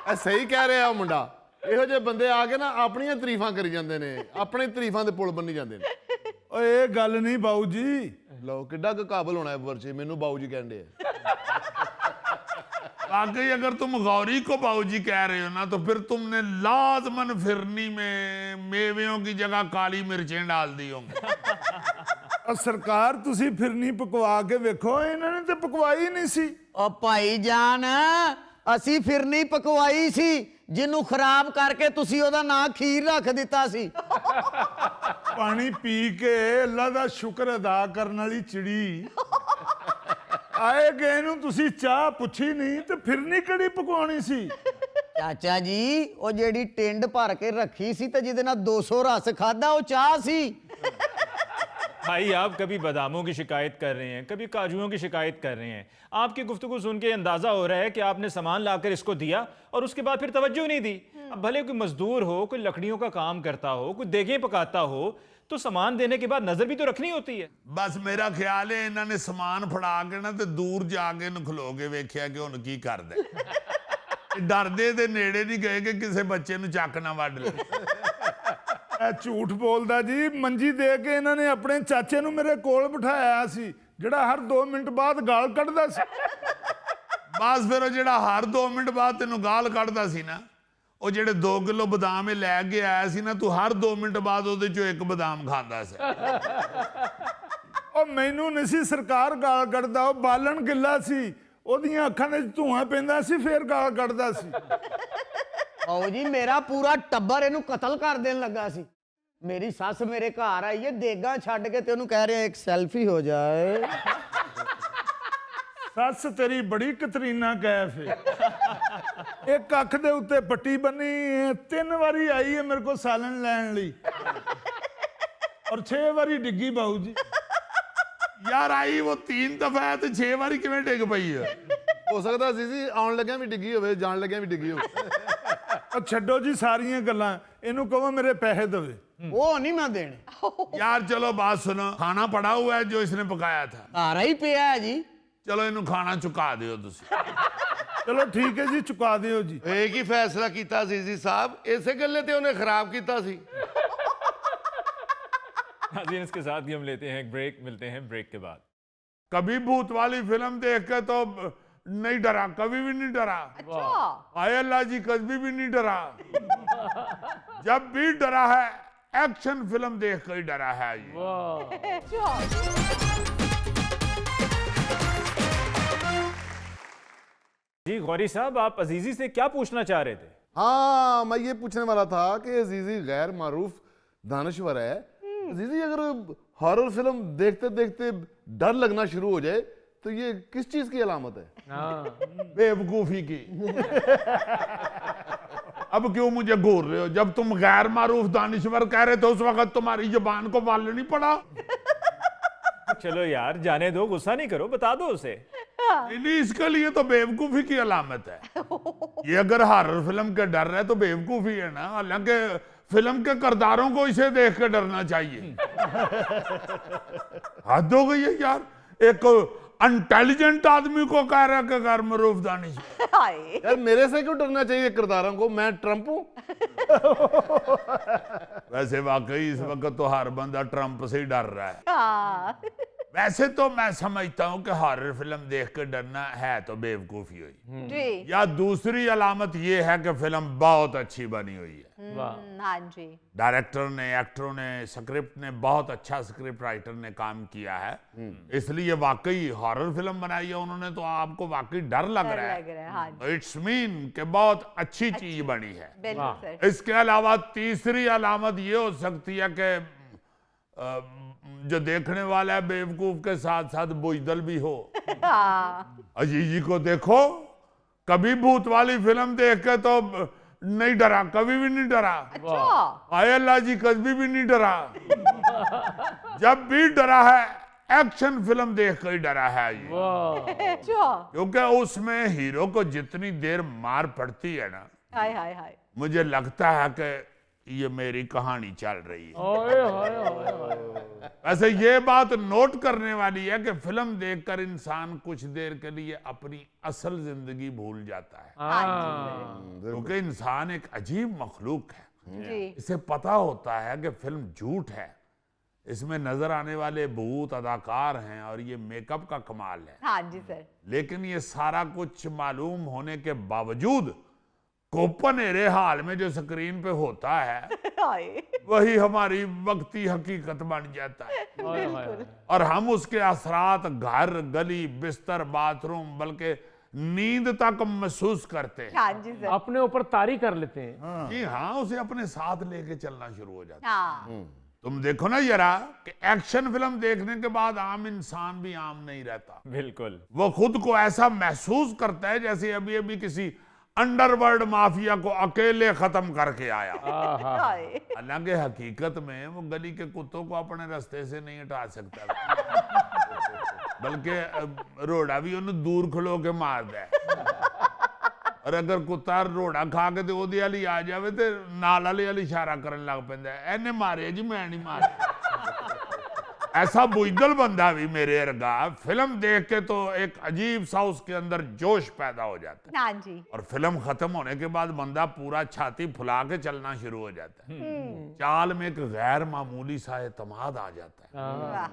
Speaker 4: ਇਹ ਸਹੀ ਕਹਿ ਰਿਹਾ ਉਹ ਮੁੰਡਾ। ਇਹੋ ਜਿਹੇ ਬੰਦੇ ਆ ਕੇ ਨਾ ਆਪਣੀਆਂ ਤਾਰੀਫਾਂ ਕਰੀ ਜਾਂਦੇ ਨੇ, ਆਪਣੇ ਤਾਰੀਫਾਂ ਦੇ ਪੁਲ ਬੰਨੀ ਜਾਂਦੇ ਨੇ।
Speaker 3: ਓਏ ਇਹ ਗੱਲ ਨਹੀਂ ਬਾਊ ਜੀ।
Speaker 4: ਲਓ ਕਿੱਡਾ ਕੁ ਕਾਬਲ ਹੋਣਾ ਹੈ ਵਰਚੇ, ਮੈਨੂੰ ਬਾਊ ਜੀ ਕਹਿੰਦੇ ਆ।
Speaker 2: वाकई अगर तुम गौरी को बाबूजी कह रहे हो ना तो फिर तुमने लाजमन फिरनी में मेवेयों की जगह काली मिर्चें डाल दी होंगी।
Speaker 3: ਸਰਕਾਰ ਤੁਸੀਂ ਫਿਰਨੀ ਪਕਵਾ ਕੇ ਵੇਖੋ, ਇਹਨਾਂ ਨੇ ਤੇ ਪਕਵਾਈ ਨਹੀਂ ਸੀ।
Speaker 8: ਉਹ ਭਾਈ ਜਾਨ ਅਸੀਂ ਫਿਰਨੀ ਪਕਵਾਈ ਸੀ, ਜਿਹਨੂੰ ਖਰਾਬ ਕਰਕੇ ਤੁਸੀਂ ਉਹਦਾ ਨਾਂ ਖੀਰ ਰੱਖ ਦਿੱਤਾ ਸੀ।
Speaker 3: ਪਾਣੀ ਪੀ ਕੇ ਅੱਲਾ ਦਾ ਸ਼ੁਕਰ ਅਦਾ ਕਰਨ ਵਾਲੀ ਚਿੜੀ ਆਏ ਗਏ ਨੂੰ ਤੁਸੀਂ ਚਾਹ ਪੁੱਛੀ ਨਹੀਂ ਤੇ ਫਿਰਨੀ ਕਿਹੜੀ ਪਕਵਾਉਣੀ ਸੀ?
Speaker 8: ਚਾਚਾ ਜੀ ਉਹ ਜਿਹੜੀ ਟਿੰਡ ਭਰ ਕੇ ਰੱਖੀ ਸੀ ਤੇ ਜਿਹਦੇ ਨਾਲ 200 ਰਸ ਖਾਦਾ ਉਹ ਚਾਹ ਸੀ।
Speaker 1: भाई आप कभी बादामों की शिकायत कर रहे हैं, कभी काजुओं की शिकायत कर रहे हैं। आपकी गुफ्तगू सुन के अंदाजा हो रहा है कि आपने सामान लाकर इसको दिया और उसके बाद फिर तवज्जो नहीं दी। अब भले कोई मजदूर हो, कोई लकड़ियों का काम करता हो, कोई देगें पकाता हो, तो सामान देने के बाद नजर भी तो रखनी होती है।
Speaker 2: बस मेरा ख्याल है इन्होंने समान फड़ा के ना ते दूर जाके न खलो के वेख्या कि हुण की करदा डरदे ते नेड़े नहीं गए कि किसी बच्चे नूं ਚੱਕ ना वड्ड ले।
Speaker 3: ਇਹ ਝੂਠ ਬੋਲਦਾ ਜੀ। ਮੰਜੀ ਦੇ ਕੇ ਇਹਨਾਂ ਨੇ ਆਪਣੇ ਚਾਚੇ ਨੂੰ ਮੇਰੇ ਕੋਲ ਬਿਠਾਇਆ ਸੀ, ਜਿਹੜਾ ਹਰ 2 ਮਿੰਟ ਬਾਅਦ ਗਾਲ ਕੱਢਦਾ ਸੀ।
Speaker 2: ਬਸ ਫਿਰ ਉਹ ਜਿਹੜਾ ਹਰ 2 ਮਿੰਟ ਬਾਅਦ ਤੈਨੂੰ ਗਾਲ ਕੱਢਦਾ ਸੀ ਨਾ, ਉਹ ਜਿਹੜੇ 2 ਕਿਲੋ ਬਦਾਮ ਇਹ ਲੈ ਕੇ ਆਇਆ ਸੀ ਨਾ, ਤੂੰ ਹਰ 2 ਮਿੰਟ ਬਾਅਦ ਉਹਦੇ ਚੋਂ ਇੱਕ ਬਦਾਮ ਖਾਂਦਾ ਸੀ।
Speaker 3: ਉਹ ਮੈਨੂੰ ਨਹੀਂ ਸੀ ਸਰਕਾਰ ਗਾਲ ਕੱਢਦਾ, ਉਹ ਬਾਲਣ ਗਿੱਲਾ ਸੀ, ਉਹਦੀਆਂ ਅੱਖਾਂ ਦੇ ਧੂਆਂ ਪੈਂਦਾ ਸੀ, ਫੇਰ ਗਾਲ ਕੱਢਦਾ ਸੀ।
Speaker 8: ਆਓ ਜੀ ਮੇਰਾ ਪੂਰਾ ਟੱਬਰ ਇਹਨੂੰ ਕਤਲ ਕਰ ਦੇਣ ਲੱਗਾ ਸੀ। ਮੇਰੀ ਸੱਸ ਮੇਰੇ ਘਰ ਆਈ ਹੈ ਦੇਗਾ ਛੱਡ ਕੇ ਤੇ ਉਹਨੂੰ ਕਹਿ ਰਿਹਾ ਇੱਕ ਸੈਲਫੀ ਹੋ ਜਾਏ।
Speaker 3: ਸੱਸ ਤੇਰੀ ਬੜੀ ਕਤਰੀਨਾ ਕੈਫ ਹੈ। ਇੱਕ ਅੱਖ ਦੇ ਉੱਤੇ ਪੱਟੀ ਬੰਨੀ, 3 ਵਾਰੀ ਆਈ ਹੈ ਮੇਰੇ ਕੋਲ ਸਾਲਨ ਲੈਣ ਲਈ ਔਰ 6 ਵਾਰੀ ਡਿੱਗੀ ਬਾਊ ਜੀ।
Speaker 2: ਯਾਰ ਆਈ ਉਹ 3 ਦਫਾ ਹੈ ਤੇ 6 ਵਾਰੀ ਕਿਵੇਂ ਡਿੱਗ ਪਈ ਹੈ?
Speaker 4: ਹੋ ਸਕਦਾ ਸੀ ਜੀ ਆਉਣ ਲੱਗਿਆ ਵੀ ਡਿੱਗੀ ਹੋਵੇ, ਜਾਣ ਲੱਗਿਆ ਵੀ ਡਿੱਗੀ ਹੋਵੇ।
Speaker 3: ਉਹ ਛੱਡੋ ਜੀ ਸਾਰੀਆਂ ਗੱਲਾਂ, ਇਹਨੂੰ ਕਹੋ ਮੇਰੇ ਪੈਸੇ ਦੇਵੇ।
Speaker 8: ਉਹ ਨਹੀਂ ਮੈਂ ਦੇਣੇ।
Speaker 2: यार चलो बात सुनो, खाना पड़ा हुआ है जो इसने पकाया था,
Speaker 8: ਘਰ ਹੀ ਪਿਆ ਹੈ ਜੀ।
Speaker 2: चलो इन्हों खाना चुका दियो तुसी।
Speaker 3: ਚਲੋ ਠੀਕ ਹੈ ਜੀ, ਚੁਕਾ ਦਿਓ ਜੀ।
Speaker 9: एक ही फैसला कीता जी साहब, इसे गल्ले ते उन्हें खराब कीता सी।
Speaker 1: नाज़रीन, इसके साथ ही हम लेते हैं एक ब्रेक, मिलते हैं ब्रेक के बाद।
Speaker 2: कभी भूत वाली फिल्म देख के तो नहीं डरा, कभी भी नहीं डरा। आय अल्लाह जी, कभी भी नहीं डरा। जब भी डरा है एक्शन फिल्म देख कर ही डरा है ये।
Speaker 1: जी गौरी साहब, आप अजीजी से क्या पूछना चाह रहे थे?
Speaker 4: हाँ, मैं ये पूछने वाला था कि अजीजी गैर मारूफ दानश्वर है। अजीजी अगर हॉरर फिल्म देखते देखते डर लगना शुरू हो जाए तो ये किस चीज की अलामत है?
Speaker 2: बेवकूफी की। अब क्यों मुझे घूर रहे हो? जब तुम गैर मारूफ दानिश्वर कह रहे थे उस वक्त तुम्हारी जुबान को बाल नहीं पड़ा?
Speaker 1: चलो यार जाने दो, गुस्सा नहीं करो, बता दो उसे।
Speaker 2: नहीं, इसके लिए तो बेवकूफी की अलामत है। ये अगर हॉरर फिल्म के डर रहे तो बेवकूफी है ना, हालांकि फिल्म के किरदारों को इसे देख के डरना चाहिए। हद हो गई है यार, एक इंटेलिजेंट आदमी को कह रहा है कि गैर मारूफ दानिश्वर।
Speaker 4: यार मेरे से क्यों डरना चाहिए किरदारों को? मैं ट्रम्प हूं।
Speaker 2: वैसे वाकई इस वक्त तो हर बंदा ट्रंप से ही डर रहा है। वैसे तो मैं समझता हूं कि हॉरर फिल्म देख कर डरना है तो बेवकूफी हुई
Speaker 11: जी।
Speaker 2: या दूसरी अलामत ये है कि फिल्म बहुत अच्छी बनी हुई है।
Speaker 11: हाँ जी।
Speaker 2: डायरेक्टर ने, एक्टरों ने, स्क्रिप्ट ने, बहुत अच्छा स्क्रिप्ट राइटर ने काम किया है, इसलिए वाकई हॉरर फिल्म बनाई है उन्होंने तो आपको वाकई डर लग रहा है।
Speaker 11: हाँ
Speaker 2: इट्स मीन कि बहुत अच्छी चीज बनी है।
Speaker 11: बिल्कुल सर।
Speaker 2: इसके अलावा तीसरी अलामत ये हो सकती है कि जो देखने वाला है बेवकूफ के साथ साथ बुजदल भी हो। अजीजी को देखो, कभी भूत वाली फिल्म देख के तो नहीं डरा, कभी भी नहीं डरा। आय अल्लाह जी, कभी भी नहीं डरा। जब भी डरा है एक्शन फिल्म देख कर ही डरा है ये। क्योंकि उसमें हीरो को जितनी देर मार पड़ती है ना,
Speaker 11: हाय हाय हाय।
Speaker 2: मुझे लगता है कि ये मेरी कहानी चल रही है। वैसे ये बात नोट करने वाली है कि फिल्म देखकर इंसान कुछ देर के लिए अपनी असल जिंदगी भूल जाता है, क्योंकि इंसान एक अजीब मखलूक है। इसे पता होता है कि फिल्म झूठ है, इसमें नजर आने वाले भूत अदाकार हैं और ये मेकअप का कमाल है।
Speaker 11: हाँ जी सर।
Speaker 2: लेकिन ये सारा कुछ मालूम होने के बावजूद कोपनेरे हाल में जो स्क्रीन पे होता है वही हमारी वक्ती हकीकत बन जाता है, और हम उसके असरात घर, गली, बिस्तर, बाथरूम, बल्कि नींद तक महसूस करते हैं।
Speaker 11: हाँ जी सर।
Speaker 10: अपने ऊपर तारी कर लेते हैं।
Speaker 2: जी हाँ, उसे अपने साथ लेके चलना शुरू हो जाता है।
Speaker 11: हाँ।
Speaker 2: तुम देखो ना जरा कि एक्शन फिल्म देखने के बाद आम इंसान भी आम नहीं रहता।
Speaker 1: बिल्कुल।
Speaker 2: वो खुद को ऐसा महसूस करता है जैसे अभी अभी किसी अंडरवर्ल्ड माफिया को अकेले खत्म करके आया।
Speaker 11: हाय
Speaker 2: हालांकि हकीकत में वो गली के कुत्तों को अपने रास्ते से नहीं हटा सकता, बल्कि रोड़ा भी उन्हें दूर खलो के मार दे। और अगर कुत्ता रोड़ा खा के तो ओदे वाली आ जावे ते नाल वाले वाली इशारा करन लग पैंदा, एने मारे जी मैं नहीं मारे। ऐसा बुजदल बंदा भी मेरे अर्गा फिल्म देख के तो एक अजीब सा उसके अंदर जोश पैदा हो जाता है,
Speaker 11: हाँ जी
Speaker 2: और फिल्म खत्म होने के बाद बंदा पूरा छाती फुला के चलना शुरू हो जाता है। चाल में एक गैर मामूली सा एतमाद आ जाता है।
Speaker 11: वाह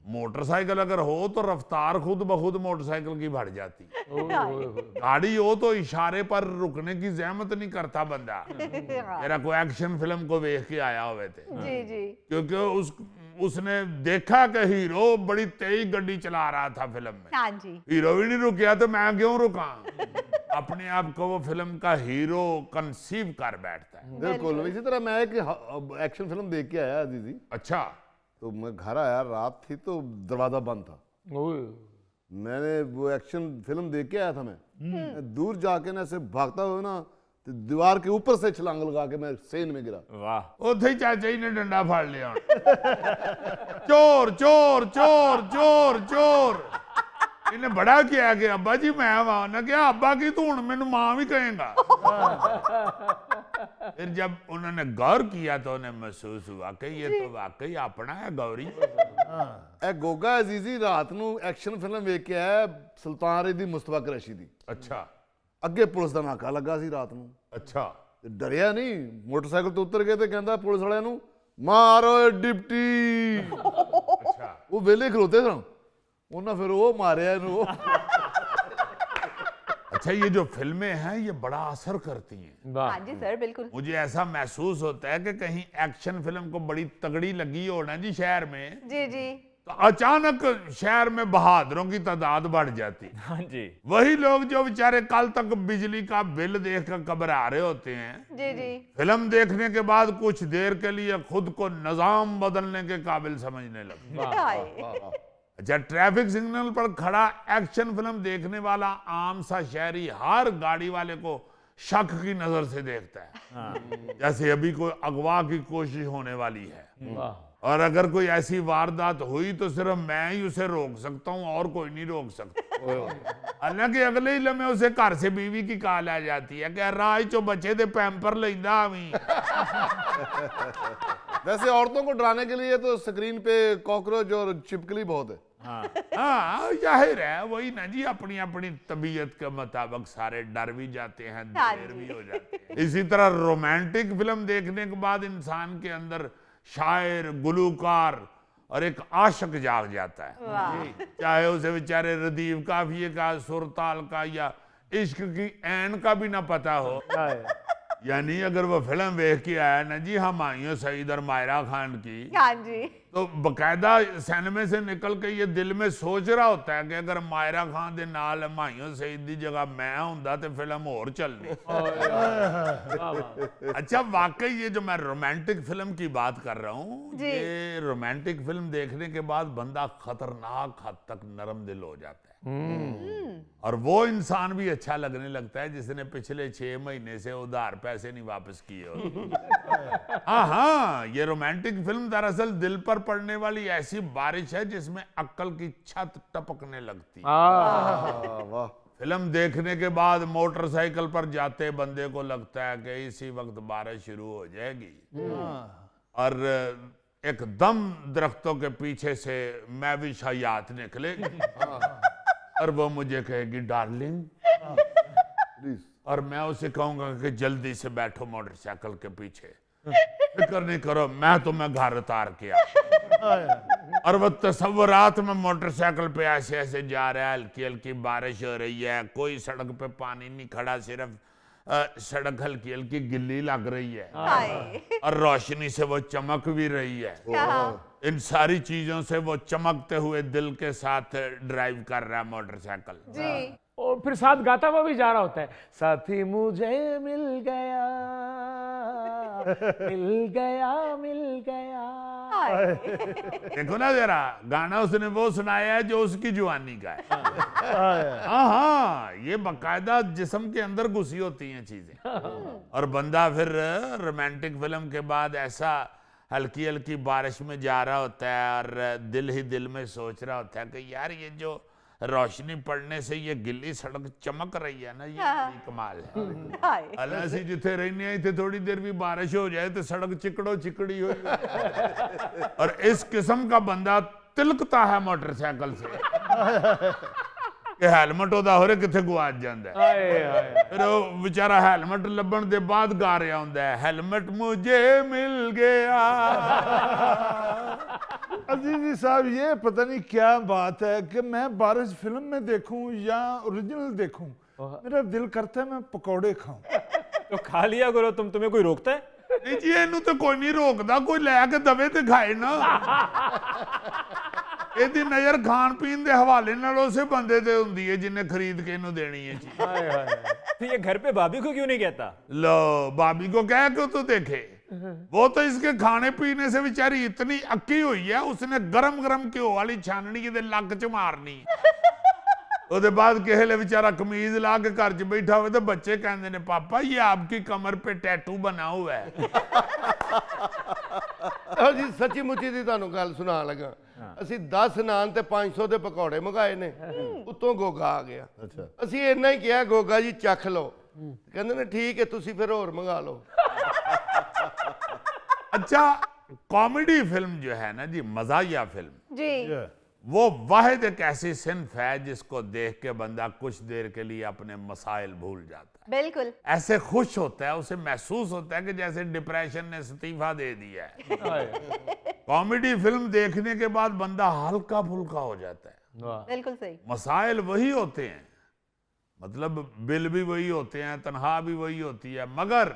Speaker 2: मोटरसाइकिल अगर हो तो रफ्तार खुद ब खुद मोटरसाइकिल की बढ़ जाती है। गाड़ी हो तो इशारे पर रुकने की जहमत नहीं करता बंदा। मेरा कोई एक्शन फिल्म को देख के आया हुए थे,
Speaker 11: जी जी
Speaker 2: क्योंकि उसने देखा कि हीरो बड़ी तेज गड्डी चला रहा था फिल्म में।
Speaker 11: हाँ जी
Speaker 2: हीरो भी नहीं रुकिया तो मैं क्यों रुका। अपने आप को वो फिल्म का हीरो कंसीव कर बैठता है।
Speaker 4: बिल्कुल इसी तरह मैं एक एक्शन फिल्म देख के आया दीदी।
Speaker 2: अच्छा,
Speaker 4: तो मैं घर आया, रात थी तो दरवाजा बंद था। मैंने वो एक्शन फिल्म देख के आया था। मैं दूर जाके ना ऐसे भागता हुआ ना तो दीवार के ऊपर से छलांग लगा के मैं सेन में गिरा।
Speaker 2: वाह, उथे ही चाचा जी ने डंडा फाड़ लिया। चोर चोर चोर चोर चोर। इन्हें बड़ा किया कि अब्बा जी मैं वहां ना क्या अब्बा की तू हूं मैनू मां भी कहेगा। फिर जब उन्होंने गौर किया तो उन्हें महसूस हुआ कि ये तो वाकई अपना है गौरी।
Speaker 4: ए गोगा अजीजी रात नू एक्शन फिल्म वेख के आया सुल्तान रेदी मुस्तफा कुरैशी दी।
Speaker 2: अच्छा
Speaker 4: ਅੱਗੇ ਪੁਲਿਸ ਦਾ ਨਾਕਾ ਲੱਗਾ ਸੀ ਰਾਤ ਨੂੰ।
Speaker 2: अच्छा
Speaker 4: ਤੇ ਡਰਿਆ ਨਹੀਂ, ਮੋਟਰਸਾਈਕਲ ਤੋਂ ਉਤਰ ਕੇ ਤੇ ਕਹਿੰਦਾ ਪੁਲਿਸ ਵਾਲਿਆਂ ਨੂੰ ਮਾਰੋ ਡਿਪਟੀ।
Speaker 2: अच्छा
Speaker 4: ਉਹ ਵੇਲੇ ਖਲੋਤੇ ਸਨ, ਉਹਨਾਂ ਫਿਰ ਉਹ ਮਾਰਿਆ ਇਹਨੂੰ।
Speaker 2: अच्छा, ये जो फिल्में हैं ये बड़ा असर करती हैं।
Speaker 11: हाँ जी सर बिल्कुल
Speaker 2: मुझे ऐसा महसूस होता है कि कहीं एक्शन फिल्म को बड़ी तगड़ी लगी हो ना जी शहर में,
Speaker 11: जी जी
Speaker 2: तो अचानक शहर में बहादुरों की तादाद बढ़ जाती।
Speaker 1: हाँ जी।
Speaker 2: वही लोग जो बेचारे कल तक बिजली का बिल देखकर घबरा रहे होते हैं,
Speaker 11: जी जी
Speaker 2: फिल्म देखने के बाद कुछ देर के लिए खुद को निजाम बदलने के काबिल समझने लगते।
Speaker 11: हाय
Speaker 2: अच्छा, ट्रैफिक सिग्नल पर खड़ा एक्शन फिल्म देखने वाला आम सा शहरी हर गाड़ी वाले को शक की नजर से देखता है, जैसे अभी कोई अगवा की कोशिश होने वाली है। और अगर कोई ऐसी वारदात हुई तो सिर्फ मैं ही उसे रोक सकता हूं और कोई नहीं रोक सकता। हालांकि अगले ही लम्हे उसे घर से बीवी की कॉल आ जाती है कि राज चो बच्चे दे पैम्पर लेंदा आवी।
Speaker 4: वैसे औरतों को डराने के लिए तो स्क्रीन पे कॉकरोच और छिपकली बहुत है।
Speaker 2: हाँ जाहिर है, वही ना जी, अपनी अपनी तबीयत के मुताबिक सारे डर भी जाते हैं, देर भी हो जाते हैं। इसी तरह रोमांटिक फिल्म देखने के बाद इंसान के अंदर शायर, गुलूकार और एक आशिक जाग जाता है, चाहे उसे बेचारे रदीफ काफिये का, सुरताल का या इश्क की ऐन का भी ना पता हो। यानी अगर वो फिल्म देख के आया ना जी हुमायूं सईद और मायरा खान की,
Speaker 11: हाँ जी
Speaker 2: तो बकायदा सिनेमे से निकल के ये दिल में सोच रहा होता है कि अगर मायरा खान दे नाल हुमायूं सईद दी जगह मैं हुंदा तो फिल्म और चलनी। अच्छा, वाकई ये जो मैं रोमांटिक फिल्म की बात कर रहा हूँ, ये रोमांटिक फिल्म देखने के बाद बंदा खतरनाक हद तक नरम दिल हो जाता है। और वो इंसान भी अच्छा लगने लगता है जिसने पिछले 6 महीने से उधार पैसे नहीं वापस किए होते। हाँ, ये रोमांटिक फिल्म दरअसल दिल पर पड़ने वाली ऐसी बारिश है जिसमें अक्ल की छत टपकने लगती है।
Speaker 4: वाह।
Speaker 2: फिल्म देखने के बाद मोटरसाइकिल पर जाते बंदे को लगता है कि इसी वक्त बारिश शुरू हो जाएगी, और एकदम दरख्तों के पीछे से मैविश हयात निकलेगी और वो मुझे कहेगी डार्लिंग, और मैं उसे कहूंगा कि जल्दी से बैठो मोटरसाइकिल के पीछे, फिक्र नहीं करो मैं तुम्हें घर उतार के आ। और वो तस्वुरात में मोटरसाइकिल पे ऐसे ऐसे जा रहा है, हल्की हल्की बारिश हो रही है, कोई सड़क पे पानी नहीं खड़ा, सिर्फ सड़क हल्की हल्की गिल्ली लग रही है और रोशनी से वो चमक भी रही है। इन सारी चीजों से वो चमकते हुए दिल के साथ ड्राइव कर रहा है मोटरसाइकिल
Speaker 11: जी
Speaker 10: और फिर साथ गाता हुआ भी जा रहा होता है, साथी मुझे मिल गया मिल गया मिल गया,
Speaker 2: देखो ना जरा, गाना उसने वो सुनाया है जो उसकी जवानी का है। हाँ, ये बाकायदा जिस्म के अंदर घुसी होती हैं चीजें। और बंदा फिर रोमांटिक फिल्म के बाद ऐसा हल्की हल्की बारिश में जा रहा होता है और दिल ही दिल में सोच रहा होता है कि यार ये जो रोशनी पड़ने से ये गिल्ली सड़क चमक रही है ना, ये बड़ी कमाल है। अलासी जिथे रहने आई थे, थोड़ी देर भी बारिश हो जाए तो सड़क चिकड़ो चिकड़ी हो जाए। और इस किस्म का बंदा तिलकता है मोटरसाइकिल से कि हेलमेट ओदा होरे किथे गुआच जांदा है। फिर वो बेचारा हेलमेट लभण दे बाद गा रहा हुंदा है, हेलमेट मुझे मिल गया।
Speaker 3: अजीजी साहब, ये पता नहीं क्या बात है कि मैं बारिश फिल्म में देखूं या ओरिजिनल देखूं, मेरा दिल करता है मैं पकौड़े खाऊं।
Speaker 1: तो खा लिया करो तुम, तुम्हें कोई रोकता है?
Speaker 2: नहीं जी, इनू तो कोई नहीं रोकदा, कोई लैके दवे ते खाए ना। ਇਹਦੀ ਨਜ਼ਰ ਖਾਣ ਪੀਣ ਦੇ ਹਵਾਲੇ ਨਾਲ ਉਸੇ ਬੰਦੇ ਤੇ ਹੁੰਦੀ ਹੈ ਜਿੰਨੇ ਖਰੀਦ ਕੇ ਇਹਨੂੰ ਦੇਣੀ ਹੈ ਚੀਜ਼।
Speaker 1: हाय हाय, तो ये घर पे भाभी को क्यों नहीं कहता?
Speaker 2: लो, भाभी को कह के तो देखे, वो तो इसके खाने पीने से बेचारी इतनी अक्की हुई है, उसने गरम गरम घ्यो वाली छाननी ਇਹਦੇ ਲੱਕ 'ਚ ਮਾਰਨੀ। ਉਹਦੇ ਬਾਅਦ ਕਿਸੇ ਲਈ बेचारा कमीज ला के घर 'ਚ बैठा हुए तो बच्चे कहते ने पापा ये आपकी कमर पे टैटू बना हुआ है।
Speaker 9: जी सच्ची मुच्ची दी ਤੁਹਾਨੂੰ ਗੱਲ ਸੁਣਾ ਲਗਾ। ਅਸੀਂ 10 ਨਾਨ ਤੇ 500 ਦੇ ਪਕੌੜੇ ਮੰਗਾਏ ਨੇ, ਉੱਤੋਂ ਗੋਗਾ ਆ ਗਿਆ। ਅਸੀਂ ਇੰਨਾ ਹੀ ਕਿਹਾ, ਗੋਗਾ ਜੀ ਚੱਖ ਲਓ। ਕਹਿੰਦੇ ਨੇ ਠੀਕ ਹੈ, ਤੁਸੀਂ ਫਿਰ ਹੋਰ ਮੰਗਾ ਲਓ।
Speaker 2: अच्छा, कॉमेडी फिल्म जो है ना जी, मजाहिया फिल्म
Speaker 11: जी
Speaker 2: वो वाहिद एक ऐसी सिन्फ है जिसको देख के बंदा कुछ देर के लिए अपने मसाइल भूल जाता है,
Speaker 11: बिल्कुल
Speaker 2: ऐसे खुश होता है, उसे महसूस होता है कि जैसे डिप्रेशन ने इस्तीफा दे दिया है। कॉमेडी फिल्म देखने के बाद बंदा हल्का फुल्का हो जाता है।
Speaker 11: बिल्कुल सही।
Speaker 2: मसाइल वही होते हैं, मतलब बिल भी वही होते हैं, तनख्वाह भी वही होती है, मगर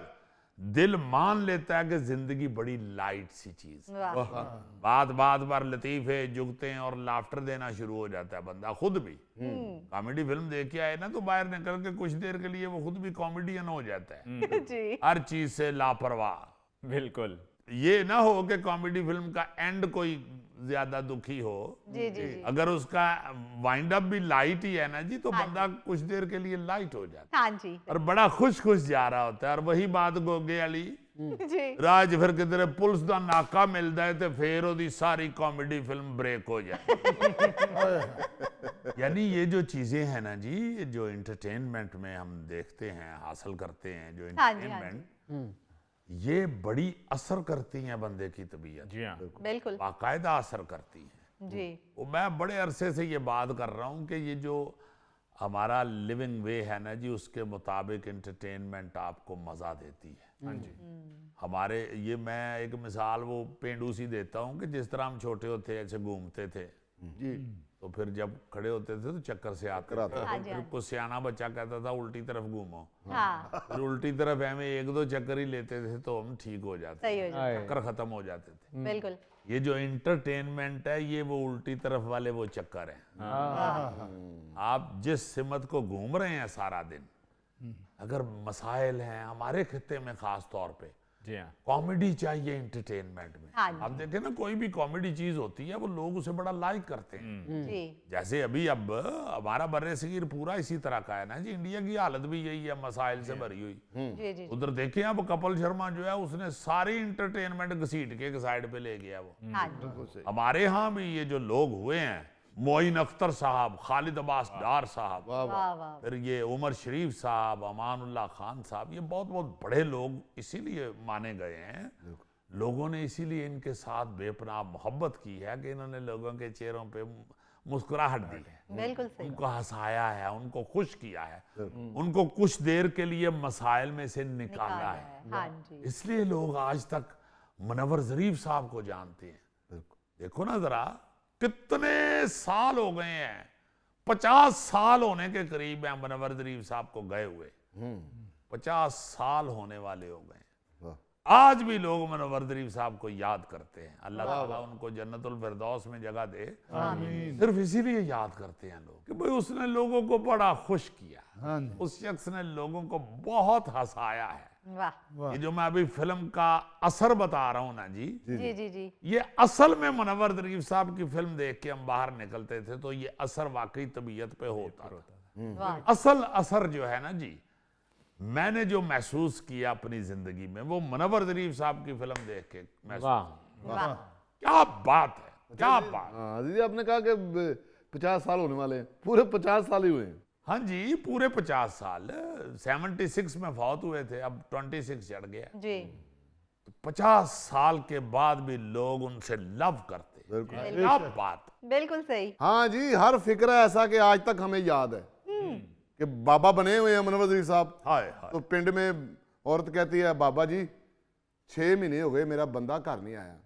Speaker 2: दिल मान लेता है कि जिंदगी बड़ी लाइट सी चीज। बात बात पर लतीफे जुगते हैं और लाफ्टर देना शुरू हो जाता है बंदा खुद भी। कॉमेडी फिल्म देख के आए ना तो बाहर निकल के कुछ देर के लिए वो खुद भी कॉमेडियन हो जाता है।
Speaker 11: जी
Speaker 2: हर चीज से लापरवाह।
Speaker 1: बिल्कुल।
Speaker 2: ये ना हो कि कॉमेडी फिल्म का एंड कोई ज्यादा दुखी हो।
Speaker 11: जी जी
Speaker 2: अगर उसका वाइंड अप भी लाइट ही है ना जी, तो बंदा कुछ देर के लिए लाइट हो जाता है
Speaker 11: हाँ जी
Speaker 2: और बड़ा खुश खुश जा रहा होता है। और वही बात गोगे वाली,
Speaker 11: जी
Speaker 2: राज फिर किधरे पुलिस का नाका मिलता है तो फिर ओदी सारी कॉमेडी फिल्म ब्रेक हो जाए। यानी ये जो चीजें हैं ना जी, जो एंटरटेनमेंट में हम देखते हैं, हासिल करते हैं, जो
Speaker 11: हाँ जी, हाँ
Speaker 2: एंटरटेनमेंट, ये बड़ी असर करती हैं बंदे की तबीयत,
Speaker 1: जी हाँ,
Speaker 11: बिल्कुल
Speaker 2: बाकायदा असर करती हैं।
Speaker 11: जी
Speaker 2: वो मैं बड़े अरसे से ये बात कर रहा हूँ कि ये जो हमारा लिविंग वे है ना जी, उसके मुताबिक एंटरटेनमेंट आपको मज़ा देती है।
Speaker 1: हाँ जी।
Speaker 2: हमारे ये मैं एक मिसाल वो पेंडू सी देता हूँ कि जिस तरह हम छोटे होते ऐसे घूमते थे
Speaker 9: जी
Speaker 2: तो फिर जब खड़े होते थे तो चक्कर से आते थे।
Speaker 11: हाँ जी,
Speaker 2: फिर
Speaker 11: हाँ
Speaker 2: कुछ सियाना बच्चा कहता था उल्टी तरफ घूमो,
Speaker 11: हाँ
Speaker 2: फिर उल्टी तरफ हमें 1-2 चक्कर ही लेते थे तो हम ठीक हो जाते
Speaker 11: सही
Speaker 2: थे,
Speaker 11: हो जाता
Speaker 2: चक्कर खत्म हो जाते थे।
Speaker 11: बिल्कुल
Speaker 2: ये जो एंटरटेनमेंट है ये वो उल्टी तरफ वाले वो चक्कर है। आप जिस सिमत को घूम रहे हैं सारा दिन, अगर मसाइल हैं हमारे खित्ते में खास तौर पे,
Speaker 1: जी हाँ,
Speaker 2: कॉमेडी चाहिए एंटरटेनमेंट में।
Speaker 11: हाँ जी।
Speaker 2: आप देखें ना, कोई भी कॉमेडी चीज होती है वो लोग उसे बड़ा लाइक करते हैं।
Speaker 11: जी
Speaker 2: जैसे अभी अब हमारा बर्रे सगीर पूरा इसी तरह का है ना जी, इंडिया की हालत भी यही है, मसाइल से भरी हुई।
Speaker 11: जी जी
Speaker 2: उधर देखें अब कपिल शर्मा जो है उसने सारी एंटरटेनमेंट घसीट के एक साइड पे ले गया वो।
Speaker 11: हाँ जी
Speaker 2: हमारे यहाँ भी ये जो लोग हुए हैं, मोइन अख्तर साहब, खालिद अब्बास डार साहब,
Speaker 11: वाह वाह
Speaker 2: फिर ये उमर शरीफ साहब, अमानुल्लाह खान साहब, ये बहुत बहुत बड़े लोग इसीलिए माने गए हैं। लोगों ने इसीलिए इनके साथ बेपनाह मोहब्बत की है कि इन्होंने लोगों के चेहरों पे मुस्कुराहट दी है,
Speaker 11: बिल्कुल सही
Speaker 2: उनको हंसाया है, उनको खुश किया है, उनको कुछ देर के लिए मसाइल में से निकाला है।
Speaker 11: हाँ जी
Speaker 2: इसलिए लोग आज तक मुनव्वर ज़रीफ साहब को जानते हैं। देखो ना जरा, कितने साल हो गए हैं, 50 साल होने के करीब हैं मुनव्वर ज़रीफ साहब को गए हुए। 50 साल होने वाले हो गए। आज भी लोग मुनव्वर ज़रीफ साहब को याद करते हैं। अल्लाह ताला उनको जन्नतुल फिरदौस में जगह दे। सिर्फ इसीलिए याद करते हैं लोग कि भाई उसने लोगों को बड़ा खुश किया, उस शख्स ने लोगों को बहुत हंसाया है।
Speaker 11: वाह
Speaker 2: ये जो मैं अभी फिल्म का असर बता रहा हूं ना जी,
Speaker 11: जी जी जी
Speaker 2: ये असल में मुनव्वर ज़रीफ साहब की फिल्म देख के हम बाहर निकलते थे तो ये असर वाकई तबीयत पे होता था।
Speaker 11: वाह
Speaker 2: असल असर जो है ना जी, मैंने जो महसूस किया अपनी जिंदगी में वो मुनव्वर ज़रीफ साहब की फिल्म देख के महसूस।
Speaker 11: वाह
Speaker 2: क्या बात है, क्या बात।
Speaker 4: हाँ दीदी, आपने कहा कि 50 साल होने वाले हैं, पूरे 50 साल ही हुए हैं।
Speaker 2: हाँ जी, पूरे 50 साल। 76 में फौत हुए थे, अब 26 चढ़ गया।
Speaker 11: जी
Speaker 2: 50 साल के बाद भी लोग उनसे लव करते। क्या बात।
Speaker 11: बिल्कुल सही।
Speaker 4: हाँ जी, हर फिक्र ऐसा कि आज तक हमें याद है कि बाबा बने हुए हैं मुनव्वर ज़रीफ साहब।
Speaker 2: हाय हाय।
Speaker 4: तो पिंड में औरत कहती है, बाबा जी 6 महीने हो गए मेरा बंदा घर नहीं आया।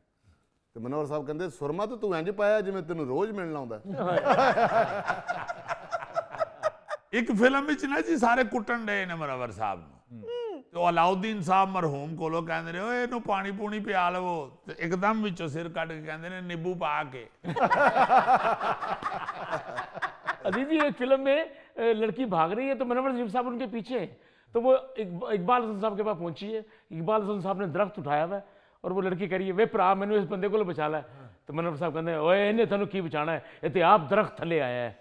Speaker 4: तो मुनव्वर साहब कहते, सुरमा तो तू इंज पाया जिवें तेन रोज मिलना आउंदा।
Speaker 2: एक फिल्म विच ना जी सारे कुटन डे ने मुनव्वर साहब नूं। तो अलाउद्दीन साहब मरहूम कोलों कहंदे ने, ओए इहनूं पानी पूनी पिया लवो, ते एकदम विचों सिर कट के कहंदे ने नींबू पा के।
Speaker 10: दीदी एक फिल्म में लड़की भाग रही है तो मुनव्वर ज़रीफ साहब उनके पीछे हैं। तो वो इकबाल हसन साहब के पास पहुंची है। इकबाल हसन साहब ने दरख्त उठाया हुआ है और वो लड़की कह रही है, वे भरा मैंने इस बंदे को बचा ला। तो मुनव्वर साहब कहते हैं, ओए इन्हें थानू की बचाना है, ये तो आप दरख्त थले आया है।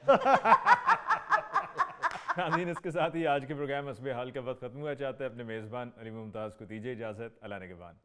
Speaker 1: नाज़रीन, इसके साथ ही आज के प्रोग्राम हस्बे हाल का वक्त खत्म हुआ। चाहते हैं अपने मेज़बान अली मुमताज़ को दीजिए इजाज़त। अल्लाह ने के बाद।